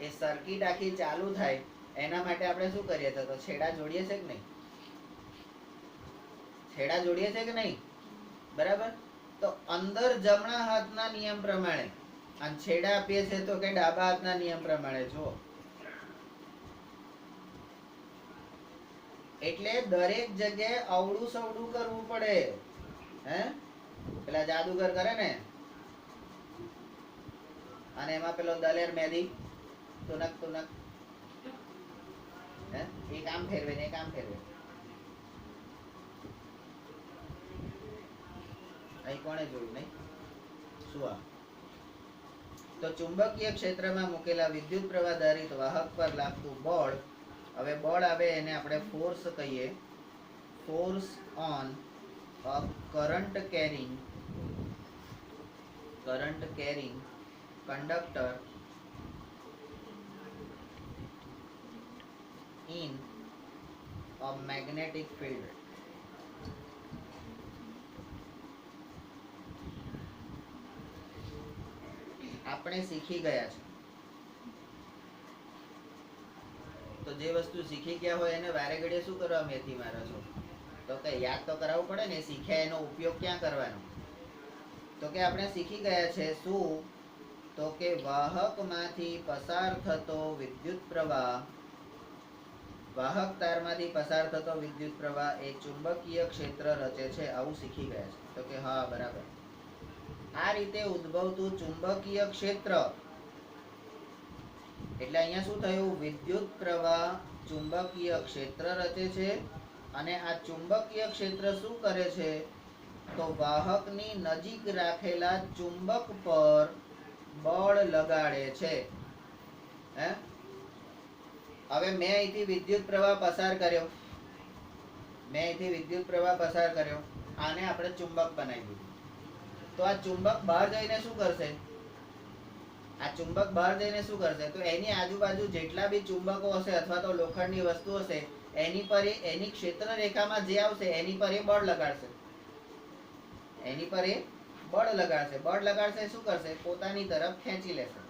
એ સર્કિટ આખી ચાલુ થાય એના માટે આપણે શું કરીએ? તો છેડા જોડીએ છે કે નહીં? છેડા જોડીએ છે કે નહીં? બરાબર. તો અંદર જમણા હાથના નિયમ પ્રમાણે અને છેડા આપીએ છે તો કે ડાબા હાથના નિયમ પ્રમાણે. જુઓ, એટલે દરેક જગ્યાએ અવળું સવડું કરવું પડે. પેલા જાદુગર કરે ને, અને એમાં પેલો દલેર મેદી તુનક તુનક, એક આમ ફેરવે ને એક આમ ફેરવે. અહીં કોણે જોયું નહીં? શું આ? તો ચુંબકીય ક્ષેત્રમાં મૂકેલા વિદ્યુત પ્રવાહ ધારિત વાહક પર લાગતું બળ. હવે બળ આવે એને આપણે ફોર્સ કહીએ. Force on a current carrying conductor in a magnetic field. આપણે શીખી ગયા છે. તો જે વસ્તુ શીખી ગયા હોય એને વારે ઘડીએ શું કરવા મેથી મારો છો? તો કે યાદ તો કરાવવું પડે ને. શીખ્યા એનો ઉપયોગ ક્યાં કરવાનો? તો કે આપણે શીખી ગયા છે શું? તો કે વાહકમાંથી પસાર થતો વિદ્યુત પ્રવાહ, વાહક તારમાંથી પસાર થતો વિદ્યુત પ્રવાહ એ ચુંબકીય ક્ષેત્ર રચે છે. આવું શીખી ગયા છે. તો કે હા, બરાબર. આ રીતે ઉદ્ભવતું ચુંબકીય ક્ષેત્ર એટલે અહીંયા શું થયું? વિદ્યુત પ્રવાહ ચુંબકીય ક્ષેત્ર રચે છે. અને આ ચુંબકીય ક્ષેત્ર શું કરે છે? તો વાહકની નજીક રાખેલા ચુંબક પર બળ લગાડે છે. હે હવે મેં અહીંથી વિદ્યુત પ્રવાહ પસાર કર્યો, આને આપણે ચુંબક બનાવી દીધું. તો આ ચુંબક બહાર જઈને શું કરશે? તો એની આજુબાજુ જેટલા બી ચુંબકો હશે અથવા તો લોખંડની વસ્તુ હશે એની પર એની ક્ષેત્ર રેખામાં જે આવશે એની પર એ બળ લગાડશે. બળ લગાડશે શું કરશે? પોતાની તરફ ખેંચી લેશે.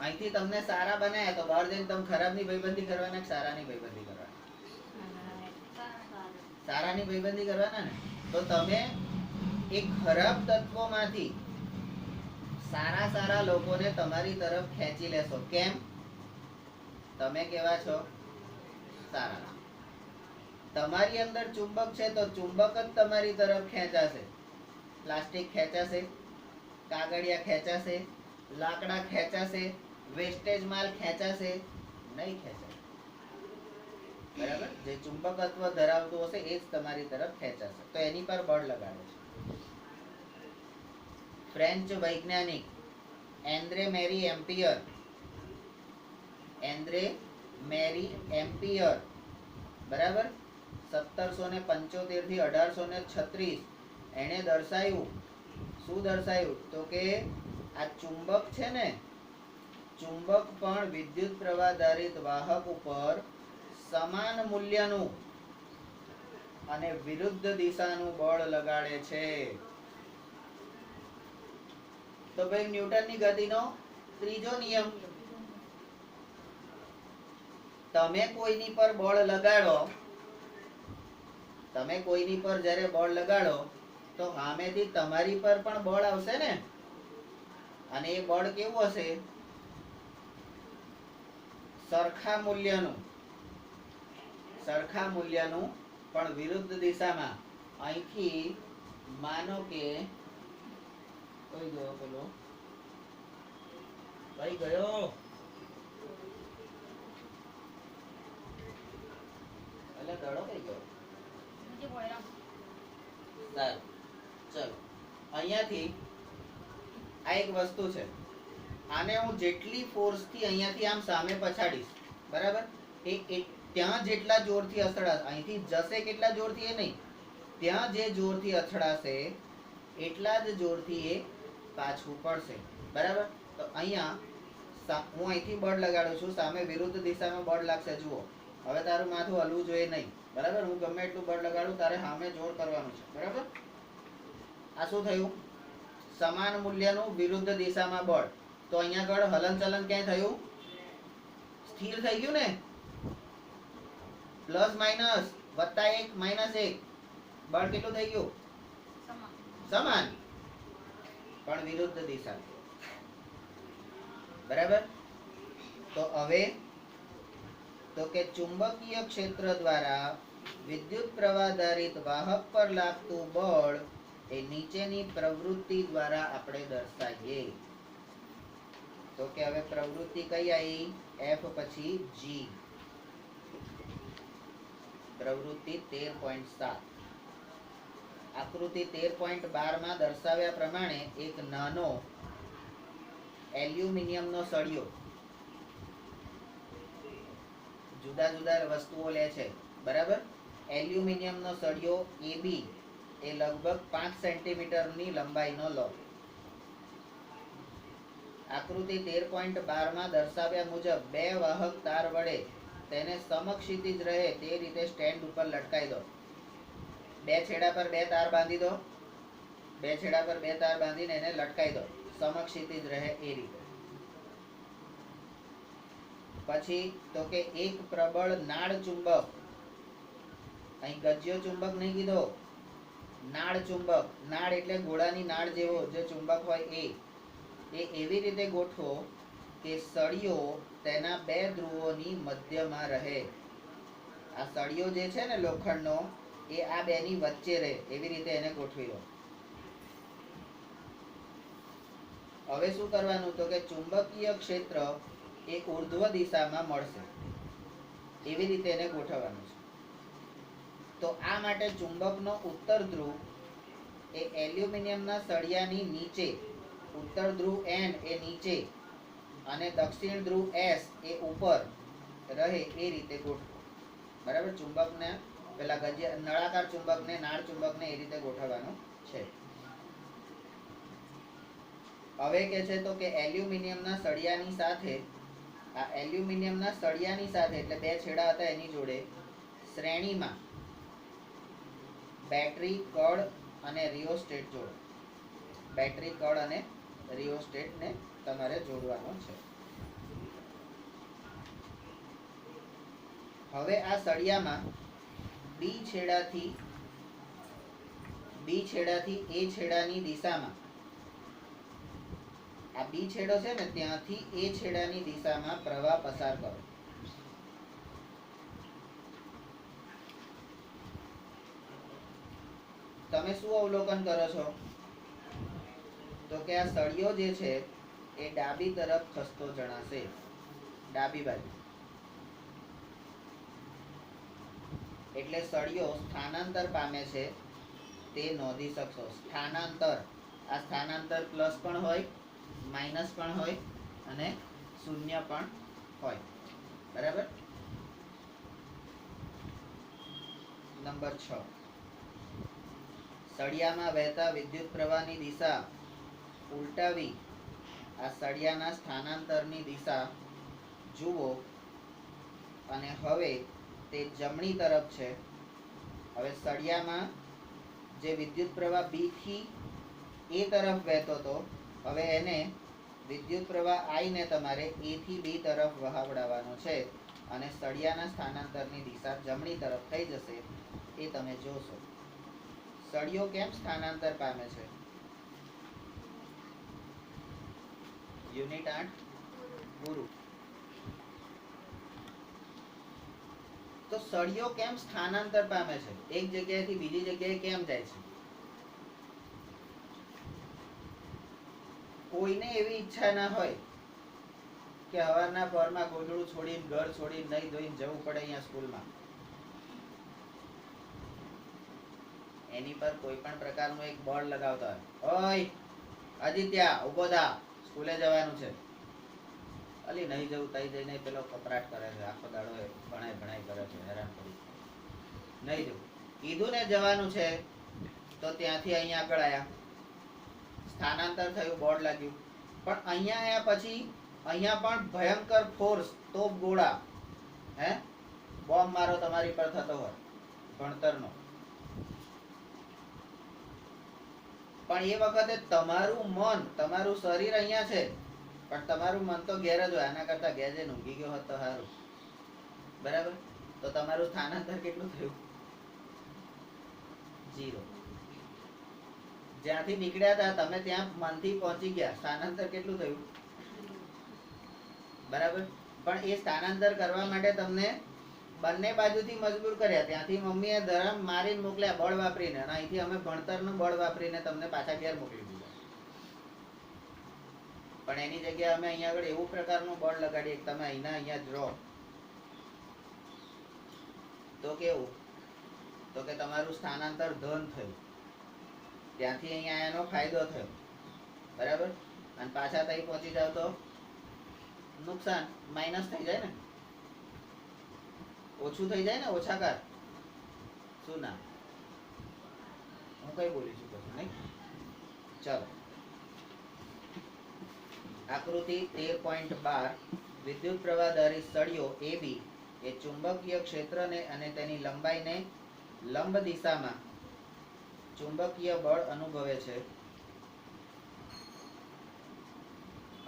અહીંથી તમને સારા બનાવ્યા તો બહાર જઈને તમે ખરાબની ભાઈબંધી કરવાના કે સારાની ભાઈબંધી કરવાના? સારાની ભાઈબંધી કરવાના ને. તો તમે એક ખરાબ તત્વોમાંથી સારા લોકોને તમારી તરફ ખેંચી લેશો. કેમ? તમે કેવા છો? સારા. તમારી અંદર ચુંબક છે તો ચુંબક જ તમારી તરફ ખેંચાશે. પ્લાસ્ટિક ખેંચાશે, કાગળિયા ખેંચાશે, લાકડા ખેંચાશે, વેસ્ટેજ માલ ખેંચાશે નહીં ખેંચાય. બરાબર? જે ચુંબકત્વ ધરાવતું હશે એ જ તમારી તરફ ખેંચાશે. તો એની પર બળ લગાડે છે. ફ્રેન્ચ વૈજ્ઞાનિક એન્દ્રે મેરી એમ્પિયર બરાબર 1775 થી 1836 એણે દર્શાવ્યું. શું દર્શાવ્યું? તો કે આ ચુંબક છે ને, ચુંબક પણ વિદ્યુત પ્રવાહ ધારિત વાહક ઉપર સમાન મૂલ્યનું અને વિરુદ્ધ દિશાનું બળ લગાડે છે. તો ભાઈ ન્યૂટનની ગતિનો ત્રીજો નિયમ, તમે કોઈની પર બળ લગાડો, જ્યારે બળ લગાડો તો સામેથી તમારી પર પણ બળ આવશે ને. અને એ બળ કેવું હશે? સરખા મૂલ્યનું પણ વિરુદ્ધ દિશામાં. અહીંથી માનો કે કઈ ગયો પેલો? એટલે દડો કઈ ગયો? સારું, ચલો અહીંયાથી આ એક વસ્તુ છે. આને હું જેટલી ફોર્સ થી અહીંયાથી આમ સામે પછાડીશ, બરાબર, એ ત્યાં જેટલા જોરથી અથડાશે, અહીંથી જશે કેટલા જોરથી એ નહીં, ત્યાં જે જોરથી અથડાશે એટલા જ જોરથી એ પાછું પડશે. બરાબર? તો અહીંયા હું અહીંથી બળ લગાડું છું, સામે વિરુદ્ધ દિશામાં બળ લાગશે. જુઓ, હવે તારું માથું હલવું જોઈએ નહીં. બરાબર? હું ગમે એટલું બળ લગાડું, તારે સામે જોર કરવાનું છે. બરાબર? આ શું થયું? સમાન મૂલ્યનું વિરુદ્ધ દિશામાં બળ. તો અહીંયા આગળ હલનચલન ક્યાંય થયું? સ્થિર થઈ ગયું ને. પ્લસ માઇનસ વત્તા 1 માઇનસ 1 બળ કેટલું થઈ ગયું? સમાન પણ વિરુદ્ધ દિશા. બરાબર? તો હવે તો કે ચુંબકીય ક્ષેત્ર દ્વારા વિદ્યુત પ્રવાહ ધારિત વાહક પર લાગતું બળ એ નીચેની પ્રવૃત્તિ દ્વારા આપણે દર્શાવીએ. તો કે હવે પ્રવૃત્તિ કઈ આવી? F પછી G. પ્રવૃત્તિ 13.7. આકૃતિ 13.12 માં દર્શાવ્યા પ્રમાણે એક નાનો એલ્યુમિનિયમનો સળિયો જુદા જુદા વસ્તુઓ લે છે. બરાબર? એલ્યુમિનિયમનો સળિયો AB એ લગભગ 5 સેન્ટીમીટરની લંબાઈનો લો. આકૃતિ 13.12 માં દર્શાવ્યા મુજબ બે વાહક તાર વડે તેને સમક્ષિતિજ રહે તે રીતે સ્ટેન્ડ ઉપર લટકાવી દો. બે છેડા પર બે તાર બાંધી દો. બે છેડા પર બે તાર બાંધીને એને લટકાવી દો સમક્ષિતિજ રહે એ રીતે. પછી તો કે એક પ્રબળ નાળ ચુંબક, અહીં ગજ્યો ચુંબક નહીં કીધો, નાળ ચુંબક. નાળ એટલે ઘોડાની નાળ જેવો જે ચુંબક હોય એ એવી રીતે ગોઠવો કે સળિયો તેના બે ધ્રુવોની મધ્યમાં રહે. આ સળિયો જે છે ને લોખંડનો એ આ બેની વચ્ચે રહે એવી રીતે એને ગોઠવી દો. હવે શું કરવાનું? તો કે ચુંબકીય ક્ષેત્ર એ ઉર્ધ્વ દિશામાં મળશે એવી રીતે એને ગોઠવવાનું છે. તો આ માટે ચુંબકનો ઉત્તર ધ્રુવ એ એલ્યુમિનિયમના સળિયાની નીચે ઉત્તર ધ્રુવ N એ નીચે અને દક્ષિણ ધ્રુવ S એ ઉપર રહે એ રીતે ગોઠવો. બરાબર. ચુંબકને પેલા નળાકાર ચુંબકને નાળ ચુંબકને એ રીતે ગોઠવવાનું છે. હવે કે છે તો કે એલ્યુમિનિયમના સળિયાની સાથે આ એલ્યુમિનિયમના સળિયાની સાથે એટલે બે છેડા હતા એની જોડે શ્રેણીમાં બેટરી કળ અને રિયોસ્ટેટ જોડો. બેટરી કળ અને રિયોસ્ટેટને તમારે જોડવાનો છે. હવે આ સળિયામાં બી છેડાથી એ છેડાની દિશામાં આ બી છેડો છે ને ત્યાંથી એ છેડાની દિશામાં પ્રવાહ પસાર કરો. તમે શું અવલોકન કરો છો તો કે આ સળિયો જે છે એ ડાબી તરફ ખસતો જણાશે. ડાબી બાજુ એટલે સળિયો સ્થાનાંતર પામે છે તે નોંધી શકશો. સ્થાનાંતર, આ સ્થાનાંતર પ્લસ પણ હોય, માઇનસ પણ હોય અને શૂન્ય પણ હોય. બરાબર. નંબર 6, સળિયામાં વહેતા વિદ્યુત પ્રવાહની દિશા ઉલટાવી આ સળિયાના સ્થાનાંતરની દિશા જુઓ અને હવે તે જમણી તરફ છે. હવે સળિયામાં જે વિદ્યુત પ્રવાહ બી થી એ તરફ વહેતો હતો હવે એને વિદ્યુત પ્રવાહ I ને તમારે એ થી બી તરફ વહાવડાવવાનો છે અને સળિયાના સ્થાનાંતરની દિશા જમણી તરફ થઈ જશે એ તમે જોશો. સળિયો કેમ સ્થાનાંતર પામે છે? યુનિટ 8 પૂરું. તો સળિયો કેમ સ્થાનાંતર પામે છે? એક જગ્યાએથી બીજી જગ્યાએ કેમ જાય છે? કોઈને એવી ઈચ્છા ના હોય કે હવારના પરમાં ગોદડું છોડીને ઘર છોડીને નહીં ધોઈને જવું પડે અહીંયા સ્કૂલમાં. એની પર કોઈ પણ પ્રકારનું એક બોર્ડ લગાવતા હોય, ઓય આદિત્યા ઉભો થા, સ્કૂલે જવાનું છે. અલી નહીં જવું તઈ જઈને પેલો કપરાટ કરે છે, આખો દાડો ભણાઈ કરે છે, હેરાન કરી. નહીં જવું કીધું ને જવાનું છે તો ત્યાંથી અહીંયા આગળ આયા, સ્થાનાંતર થયું, બોર્ડ લાગ્યું. પણ અહીંયા આયા પછી અહીંયા પણ ભયંકર ફોર્સ, તોપ ગોળા, હે બોમ્બ મારો તમારી પર થતો હોય ભણતરનો. પણ એ વખતે તમારું મન, તમારું શરીર અહીંયા છે પણ તમારું મન તો ઘેર જ હોય. આના કરતા ઘેર જઈને ઊંઘી ગયો હોત તો સારું. બરાબર. તો તમારું સ્થાનાંતર કેટલું થયું? 0. જ્યાંથી નીકળ્યા હતા તમે ત્યાં મનથી પહોંચી ગયા, સ્થાનાંતર કેટલું થયું? બરાબર. પણ એ સ્થાનાંતર કરવા માટે તમને બંને બાજુથી મજબૂર કર્યા. ત્યાંથી મમ્મીએ ધરમ મારીને મોકલ્યા બળ વાપરીને, અને અહીંથી અમે ભણતરનું બળ વાપરીને તમને પાછા ઘેર મોકલી દીધા. પણ એની જગ્યાએ અમે અહીંયા આગળ એવું પ્રકારનું બળ લગાડીએ કે તમે અહીંયા જ રહો. તો કેવું? તો કે તમારું સ્થાનાંતર ધન થયું, ત્યાંથી અહીંયા એનો ફાયદો થયો. બરાબર. અને પાછા ત્યાં પહોંચી જાવ તો નુકસાન, માઇનસ થઈ જાય ને, ઓછું થઈ જાય ને, ઓછાકાર. શું ના? હું કઈ બોલી છું પછી નહીં? ચાલો. આકૃતિ 13.12 વિદ્યુત પ્રવાહ ધરી સળિયો AB એ ચુંબકીય ક્ષેત્રને અને તેની લંબાઈને લંબ દિશામાં ચુંબકીય બળ અનુભવે છે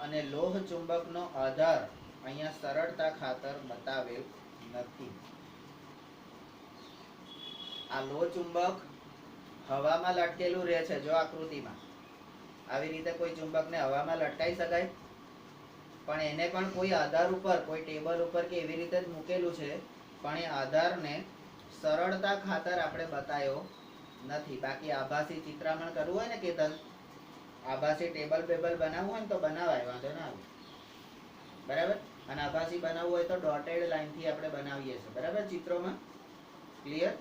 અને લોહ ચુંબકનો આધાર અહીંયા સરળતા ખાતર બતાવેલ નથી. આ લોહ ચુંબક હવામાં લટકેલું રહે છે. જો આકૃતિમાં આવી રીતે કોઈ ચુંબકને હવામાં લટકાઈ શકાય, પણ એને પણ કોઈ આધાર ઉપર, કોઈ ટેબલ ઉપર કે એવી રીતે જ મૂકેલું છે, પણ એ આધારને સરળતા ખાતર આપણે બતાવ્યો નથી. બાકી આભાસી ચિત્રામણ કરવું હોય ને કેતન, આભાસી ટેબલ બેબલ બનાવવું હોય ને તો બનાવાય, વાંધો ના આવે. બરાબર. અને આભાસી બનાવવું હોય તો ડોટેડ લાઈનથી આપણે બનાવીએ છીએ. બરાબર. ચિત્રોમાં ક્લિયર?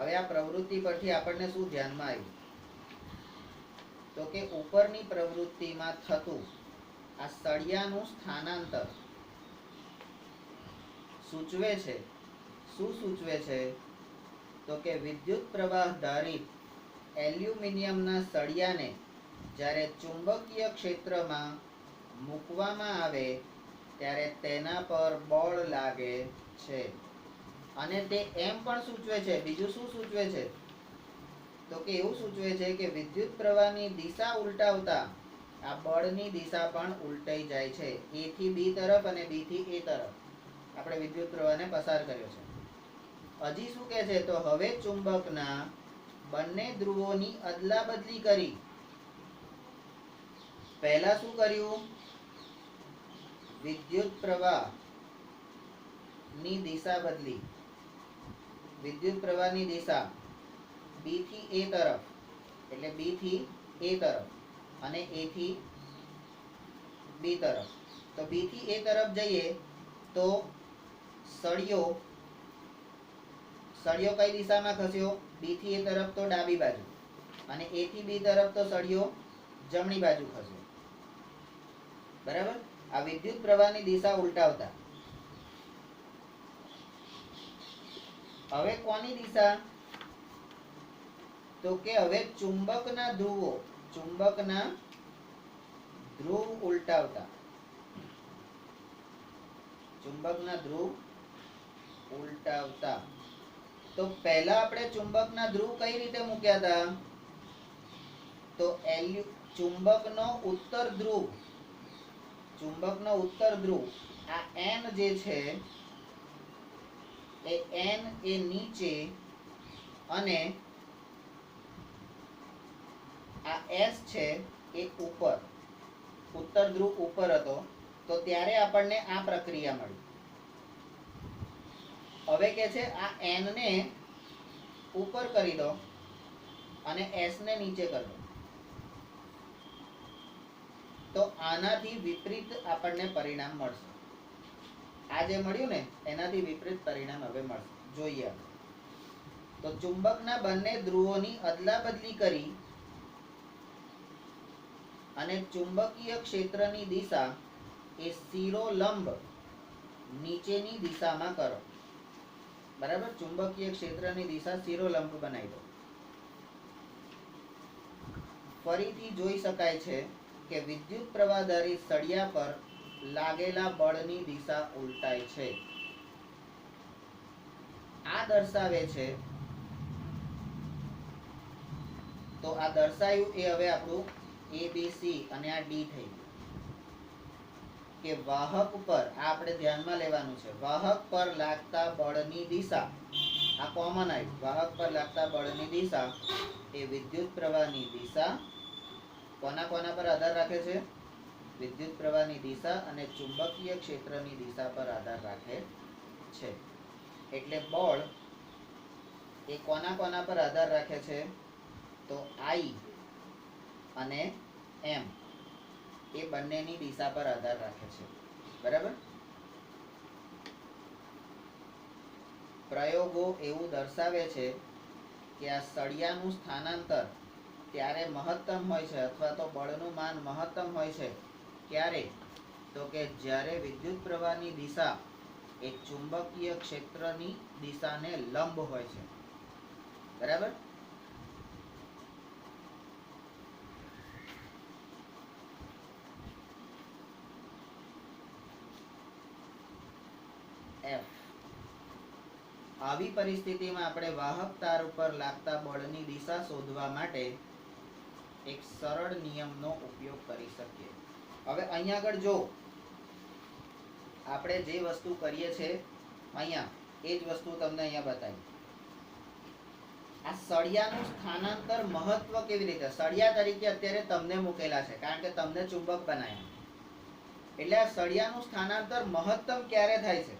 હવે આ પ્રવૃત્તિ પરથી આપણને શું ધ્યાનમાં આવ્યું તો કે ઉપરની પ્રવૃત્તિમાં થતું આ સળિયાનું સ્થાનાંતર સૂચવે છે. શું સૂચવે છે તો કે વિદ્યુત પ્રવાહ ધારિત એલ્યુમિનિયમના સળિયાને જ્યારે ચુંબકીય ક્ષેત્રમાં મૂકવામાં આવે ત્યારે તેના પર બળ લાગે છે. અને તે એમ પણ સૂચવે છે, બીજું શું સૂચવે છે તો કે એવું સૂચવે છે કે વિદ્યુત પ્રવાહની દિશા ઉલટાવતા આ બળની દિશા પણ ઉલટાઈ જાય છે. એ થી બી તરફ અને બી થી એ તરફ આપણે વિદ્યુત પ્રવાહને પસાર કર્યો છે. હજી શું કહે છે તો હવે ચુંબકના બંને ધ્રુવોની અદલા બદલી કરી. પહેલા શું કર્યું? વિદ્યુત પ્રવાહ ની દિશા બદલી. વિદ્યુત પ્રવાહની દિશા બી થી એ તરફ એટલે બી થી એ તરફ અને એ થી બી તરફ. તો બી થી એ તરફ જઈએ તો સળિયો કઈ દિશામાં ખસ્યો? બી થી એ તરફ તો ડાબી બાજુ અને એ થી બી તરફ તો સળિયો જમણી બાજુ ખસ્યો. બરાબર? આ વિદ્યુત પ્રવાહની દિશા ઉલટાવતા. હવે કોની દિશા? તો કે હવે ચુંબકના ધ્રુવ ઉલટાવતા. ચુંબકના ધ્રુવ ઉલટાવતા. તો પહેલા આપણે ચુંબકના ધ્રુવ કઈ રીતે મૂક્યા હતા? તો ચુંબકનો ઉત્તર ધ્રુવ આ N જે છે એ N એ નીચે અને આ S છે એ ઉપર. ઉત્તર ધ્રુવ ઉપર હતો તો ત્યારે આપણને આ પ્રક્રિયા મળી. હવે કે છે આ N ને ઉપર કરી દો અને S ને નીચે કરી દો. તો આનાથી વિપરીત આપણને પરિણામ મળશે. આ જે મળ્યું ને એનાથી વિપરીત પરિણામ હવે મળશે. જોઈએ. તો ચુંબકના બંને ધ્રુવોની અદલા બદલી કરી અને ચુંબકીય ક્ષેત્રની દિશા એ શિરોલંબ નીચેની દિશામાં કરો. બરાબર? ચુંબકીય ક્ષેત્રની દિશા શિરોલંબ બનાવી દો. ફરીથી જોઈ શકાય છે કે વિદ્યુત પ્રવાહધારી સળિયા પર લાગેલા બળની દિશા ઉલટાય છે. આ દર્શાવે છે તો આ દર્શાયું એ હવે આપણું ABC અને આ D થઈ ગયું કે વાહક પર આ આપણે ધ્યાનમાં લેવાનું છે. વાહક પર લાગતા બળની દિશા આ કોમન આવ્યું. વાહક પર લાગતા બળની દિશા એ વિદ્યુત પ્રવાહની દિશા કોના પર આધાર રાખે છે? વિદ્યુત પ્રવાહની દિશા અને ચુંબકીય ક્ષેત્રની દિશા પર આધાર રાખે છે. એટલે બળ એ કોના પર આધાર રાખે છે? તો I અને M એ બંનેની દિશા પર આધાર રાખે છે. બરાબર? પ્રયોગો એવું દર્શાવે છે કે આ સળિયાનું સ્થાનાંતર ત્યારે મહત્તમ હોય છે અથવા તો બળનું માન મહત્તમ હોય છે. ક્યારે? તો કે જ્યારે વિદ્યુત પ્રવાહની દિશા એ ચુંબકીય ક્ષેત્રની દિશાને લંબ હોય છે. બરાબર? F. આવી પરિસ્થિતિમાં આપણે વાહક તાર ઉપર લાગતા બળની દિશા શોધવા માટે એક સરળ નિયમનો ઉપયોગ કરી શકીએ. હવે અહીંયા આગળ જો આપણે જે વસ્તુ કરીએ છે અહીંયા એ જ વસ્તુ તમને અહીંયા બતાવી. આ સળિયાનું સ્થાનાંતર મહત્વ કેવી રીતે? સળિયા તરીકે અત્યારે તમને મૂકેલા છે કારણ કે તમને ચુંબક બનાવ્યા. એટલે આ સળિયાનું સ્થાનાંતર મહત્તમ ક્યારે થાય છે?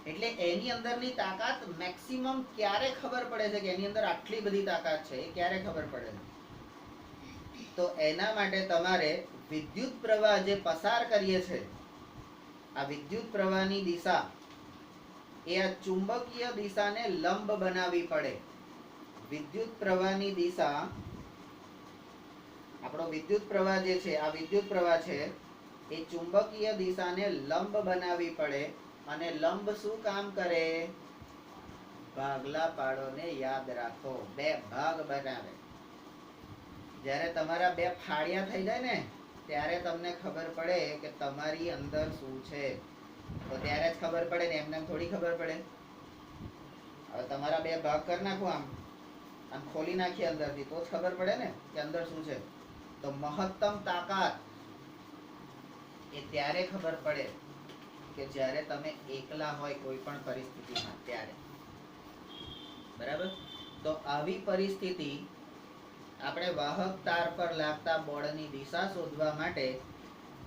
એટલે એની અંદરની તાકાત મેક્સિમમ ક્યારે ખબર પડે છે કે એની અંદર આટલી બધી તાકાત છે? એ ક્યારે ખબર પડે છે? તો એના માટે તમારે વિદ્યુત પ્રવાહ જે પસાર કરીએ છે આ વિદ્યુત પ્રવાહની દિશા એ આ ચુંબકીય દિશાને લંબ બનાવવી પડે. વિદ્યુત પ્રવાહની દિશા, આપણો વિદ્યુત પ્રવાહ જે છે, આ વિદ્યુત પ્રવાહ છે એ ચુંબકીય દિશાને લંબ બનાવવી પડે. અને લંબ શું કામ કરે? ભાગલા પાડોને યાદ રાખો, બે ભાગ બનાવે. જ્યારે તમારા બે ફાળિયા થઈ જાય ને ત્યારે તમને ખબર પડે કે તમારી અંદર શું છે. તો ત્યારે જ ખબર પડે ને, એમને થોડી ખબર પડે. હવે તમારા બે ભાગ કરી નાખો, આમ ખોલી નાખીએ અંદરથી, તો જ ખબર પડે ને કે અંદર શું છે. તો મહત્તમ તાકાત એ ત્યારે ખબર પડે કે જ્યારે તમે એકલા હોય કોઈ પણ પરિસ્થિતિમાં, ત્યારે. બરાબર? તો આવી પરિસ્થિતિ આપણે વાહક તાર પર લાગતા બળની દિશા શોધવા માટે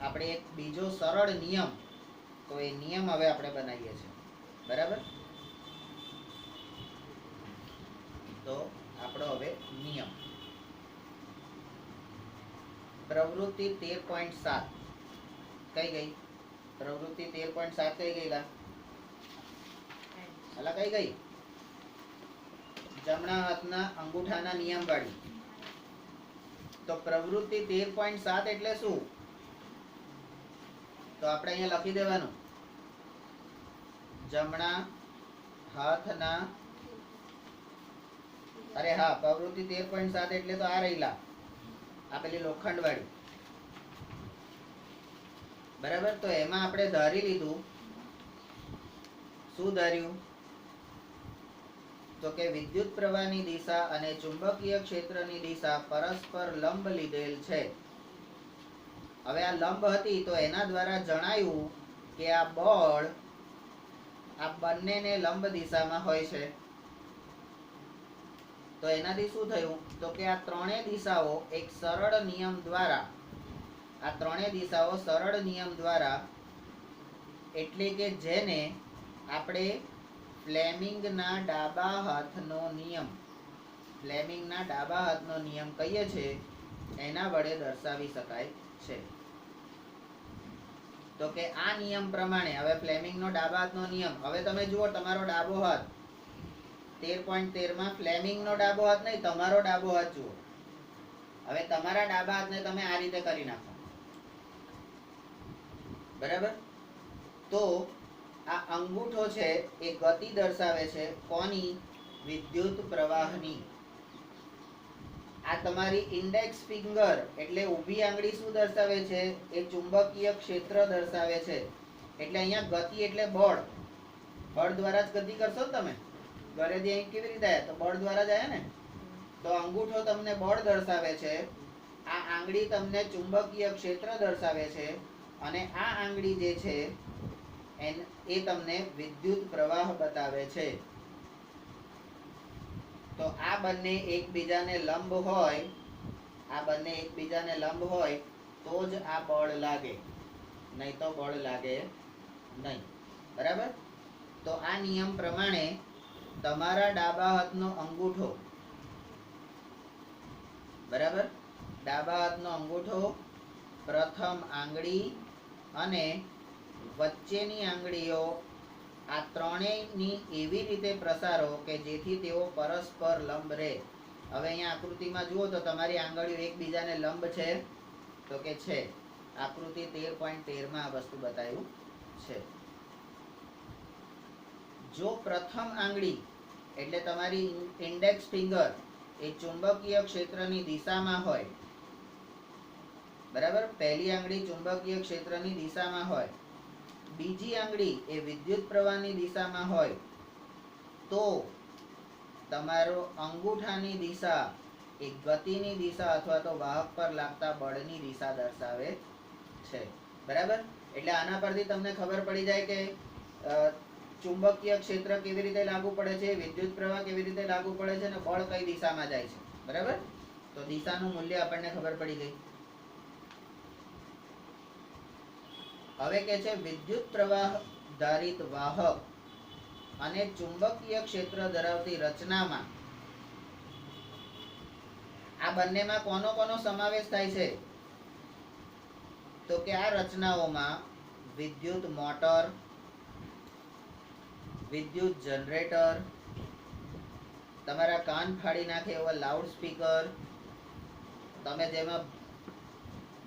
આપણે એક બીજો સરળ નિયમ, તો એ નિયમ હવે આપણે બનાવીએ છીએ. બરાબર? તો આપણો હવે નિયમ પ્રવૃત્તિ 13.7 કઈ ગઈ? પ્રવૃત્તિ 13.7 કઈ ગઈ? અલા કઈ ગઈ? જમણા હાથના અંગૂઠાના નિયમ વાળી. તો પ્રવૃત્તિ 13.7 એટલે શું? તો આપણે અહીંયા લખી દેવાનું, જમણા હાથના, અરે હા, પ્રવૃત્તિ 13.7 એટલે તો આ રહેલા, આ પેલી લોખંડ વાળી. બરાબર? તો એમાં આપણે ધારી લીધું, શું ધાર્યું? તો કે વિદ્યુત પ્રવાહની દિશા અને ચુંબકીય ક્ષેત્રની દિશા પરસ્પર લંબ લીધેલ છે. હવે આ લંબ હતી તો એના દ્વારા જણાયું કે આ બળ આ બંનેને લંબ દિશામાં હોય છે. તો એનાથી શું થયું? તો કે આ ત્રણેય દિશાઓ એક સરળ નિયમ દ્વારા, આ ત્રણેય દિશાઓ સરળ નિયમ દ્વારા, એટલે કે જેને આપણે ફ્લેમિંગના ડાબા હાથનો નિયમ, ફ્લેમિંગના ડાબા હાથનો નિયમ કહીએ છીએ, એના વડે દર્શાવી શકાય છે. તો કે આ નિયમ પ્રમાણે, હવે ફ્લેમિંગનો ડાબા હાથનો નિયમ, હવે તમે જુઓ તમારો ડાબો હાથ 13.13 માં ફ્લેમિંગનો ડાબો હાથ નહીં, તમારો ડાબો હાથ જુઓ. હવે તમારા ડાબા હાથને તમે આ રીતે કરી નાખો. બરાબર? તો આ અંગૂઠો છે એ ગતિ દર્શાવે છે કોની? વિદ્યુત પ્રવાહની. આ તમારી ઇન્ડેક્સ ફિંગર એટલે ઊભી આંગળી શું દર્શાવે છે? એ ચુંબકીય ક્ષેત્ર દર્શાવે છે. એટલે અહીંયા ગતિ એટલે બળ. બળ દ્વારા જ ગતિ કરશો ને તમે. ઘરેથી અહીં કેવી રીતે આવ્યા? તો બળ દ્વારા જ આવ્યા ને. તો અંગૂઠો તમને બળ દર્શાવે છે, આ આંગળી તમને ચુંબકીય ક્ષેત્ર દર્શાવે છે, અને આ આંગળી જે છે એ તમને વિદ્યુત પ્રવાહ બતાવે છે. તો આ બંને એકબીજાને લંબ હોય, આ બંને એકબીજાને લંબ હોય તો જ આ બળ લાગે, નહીં તો બળ લાગે નહીં. બરાબર? તો આ નિયમ પ્રમાણે તમારા ડાબા હાથનો અંગૂઠો, બરાબર, ડાબા હાથનો અંગૂઠો, પ્રથમ આંગળી અને વચ્ચેની આંગળીઓ, આ ત્રણેયની એવી રીતે પ્રસારો કે જેથી તેઓ પરસ્પર લંબ રહે. હવે અહીંયા આકૃતિમાં જુઓ તો તમારી આંગળીઓ એકબીજાને લંબ છે? તો કે છે. આકૃતિ 13.13 માં આ વસ્તુ બતાવ્યું છે. જો પ્રથમ આંગળી એટલે તમારી ઇન્ડેક્સ ફિંગર એ ચુંબકીય ક્ષેત્રની દિશામાં હોય, બરાબર, પહેલી આંગળી ચુંબકીય ક્ષેત્રની દિશામાં હોય, બીજી આંગળી એ વિદ્યુત પ્રવાહની દિશામાં હોય, તો તમારો અંગૂઠાની દિશા એ ગતિની દિશા અથવા તો વાહક પર લાગતા બળની દિશા દર્શાવે છે. બરાબર? એટલે આના પરથી તમને ખબર પડી જાય કે ચુંબકીય ક્ષેત્ર કેવી રીતે લાગુ પડે છે, વિદ્યુત પ્રવાહ કેવી રીતે લાગુ પડે છે, અને બળ કઈ દિશામાં જાય છે. બરાબર? તો દિશાનું મૂલ્ય આપણને ખબર પડી ગઈ. હવે કે છે વિદ્યુત પ્રવાહ ધારિત વાહક અને ચુંબકીય ક્ષેત્ર ધરાવતી રચનામાં આ બંનેમાં કોનો કોનો સમાવેશ થાય છે? તો કે આ રચનાઓમાં વિદ્યુત મોટર, વિદ્યુત જનરેટર, તમારા કાન ફાડી નાખે એવા લાઉડ સ્પીકર, તમે જેમાં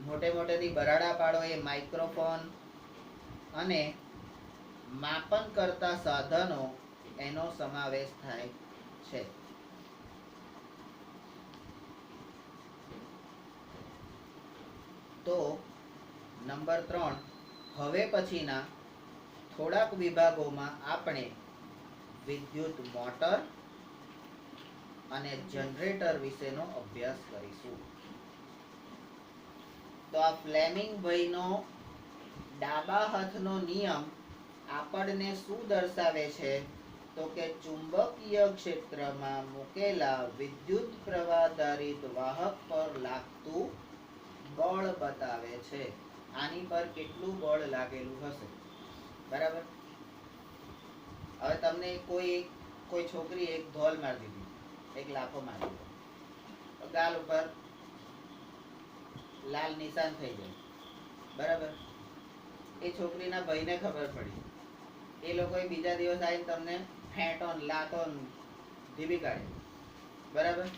મોટે મોટેથી બરાડા પાડો એ માઇક્રોફોન, અને માપન કરતા સાધનો એનો સમાવેશ થાય છે. તો નંબર 3, હવે પછીના થોડાક વિભાગોમાં આપણે વિદ્યુત મોટર અને જનરેટર વિશેનો અભ્યાસ કરીશું. તો આ ફ્લેમિંગ ભાઈનો ડાબા હાથનો નિયમ આપણને શું દર્શાવે છે? તો કે ચુંબકીય ક્ષેત્રમાં મૂકેલા વિદ્યુત પ્રવાહધારિત વાહક પર લાગતું બળ બતાવે છે. આની પર કેટલું બળ લાગેલું હશે, બરાબર? હવે તમને કોઈ છોકરી એક ધોલ મારી દીધી, એક લાફો મારી દીધો, તો ગાલ ઉપર લાલ નિશાન થઈ જાય, બરાબર? એ છોકરીના ભાઈને ખબર પડી, એ લોકોએ બીજા દિવસ આવીને તમને ફેંટોન લાતોન ધીબી કાઢે, બરાબર?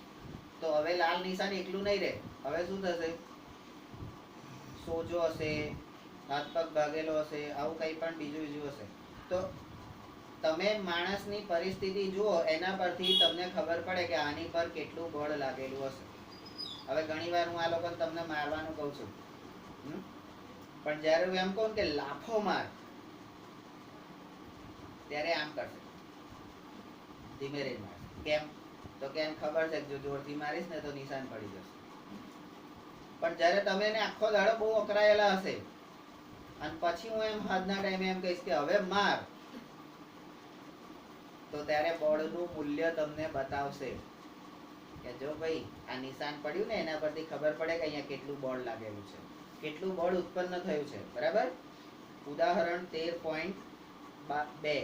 તો હવે લાલ નિશાન એકલું નહીં રહે, હવે શું થશે? સોજો હશે, હાથ પગ ભાગેલો હશે, આવું કંઈ પણ બીજું હશે. તો તમે માણસની પરિસ્થિતિ જુઓ, એના પરથી તમને ખબર પડે કે આની પર કેટલું બળ લાગેલું હશે. હવે ઘણી વાર હું આ લોકોને તમને મારવાનું કહું છું, પણ જ્યારે હું એમ કહું કે લાફો માર, ત્યારે આમ કરશે, ધીમે રહી માર. કેમ? તો કે ખબર છે કે જો જોરથી મારીશ ને તો નિશાન પડી જશે. પણ જ્યારે તમે એને આખો દાડો બહુ અકરાયેલા હશે અને પછી હું એમ હાથના ટાઈમે એમ કહીશ કે હવે માર, તો ત્યારે બળનું મૂલ્ય તમને બતાવશે કે જો ભાઈ આ નિશાન પડ્યું ને એના પરથી ખબર પડે કે અહીંયા કેટલું બળ લાગેલું છે, કેટલું બળ ઉત્પન્ન થયું છે, બરાબર? ઉદાહરણ 13.2,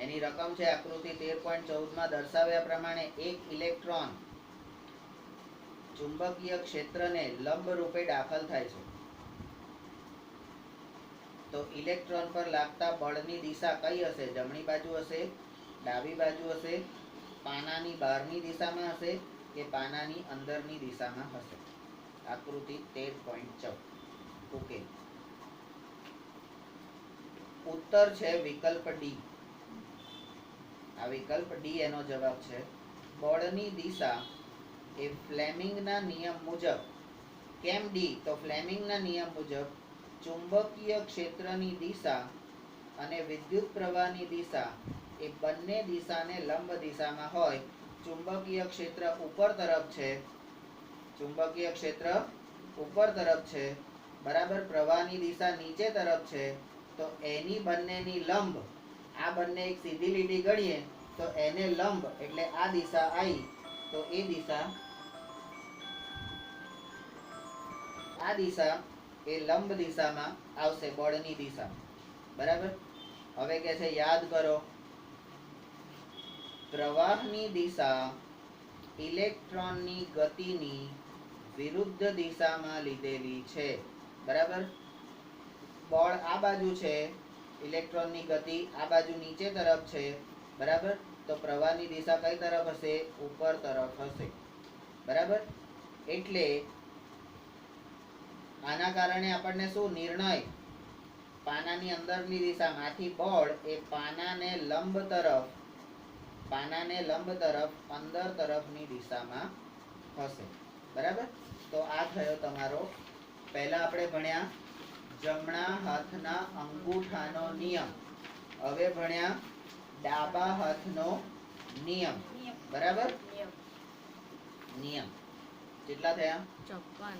એની રકમ છે આકૃતિ 13.14 માં દર્શાવ્યા પ્રમાણે એક ઇલેક્ટ્રોન ચુંબકીય ક્ષેત્રને લંબ રૂપે દાખલ થાય છે. તો ઇલેક્ટ્રોન પર લાગતા બળની દિશા કઈ હશે? જમણી બાજુ હશે, ડાબી બાજુ હશે, પાનાની બહારની દિશામાં હશે કે પાનાની અંદરની દિશામાં હશે? આકૃતિ 13.14. ઓકે, ઉત્તર છે વિકલ્પ ડી. આ વિકલ્પ ડી એનો જવાબ છે. બળની દિશા એ ફ્લેમિંગના નિયમ મુજબ, કેમ ડી? તો ફ્લેમિંગના નિયમ મુજબ ચુંબકીય ક્ષેત્રની દિશા અને વિદ્યુત પ્રવાહની દિશા એ બંને દિશાને લંબ દિશામાં હોય. ચુંબકીય ક્ષેત્ર ઉપર તરફ છે, ચુંબકીય ક્ષેત્ર ઉપર તરફ છે, બરાબર? પ્રવાહની દિશા નીચે તરફ છે. તો એની બંનેની લંબ, આ બંને એક સીધી લીટી ગણીએ તો એને લંબ એટલે આ દિશા આવી, તો એ દિશા, આ દિશા એ લંબ દિશામાં આવશે, બળની દિશા, બરાબર? હવે કે છે યાદ કરો, પ્રવાહની દિશા ઇલેક્ટ્રોનની ગતિની વિરુદ્ધ દિશામાં લીધેલી છે, બરાબર? બળ આ બાજુ છે, ઇલેક્ટ્રોનની ગતિ આ બાજુ નીચે તરફ છે, બરાબર? તો પ્રવાહની દિશા કઈ તરફ હશે? ઉપર તરફ હશે, બરાબર? એટલે આના કારણે આપણને શું નિર્ણય? પાનાની અંદરની દિશામાંથી બળ એ પાનાને લંબ તરફ અંદર તરફની દિશામાં હશે, બરાબર? તો આ થયો તમારો, પહેલા આપણે ભણ્યા જમણા હાથના અંગૂઠાનો નિયમ, હવે ભણ્યા ડાબા હાથનો નિયમ, બરાબર? નિયમ કેટલા થયા? 54.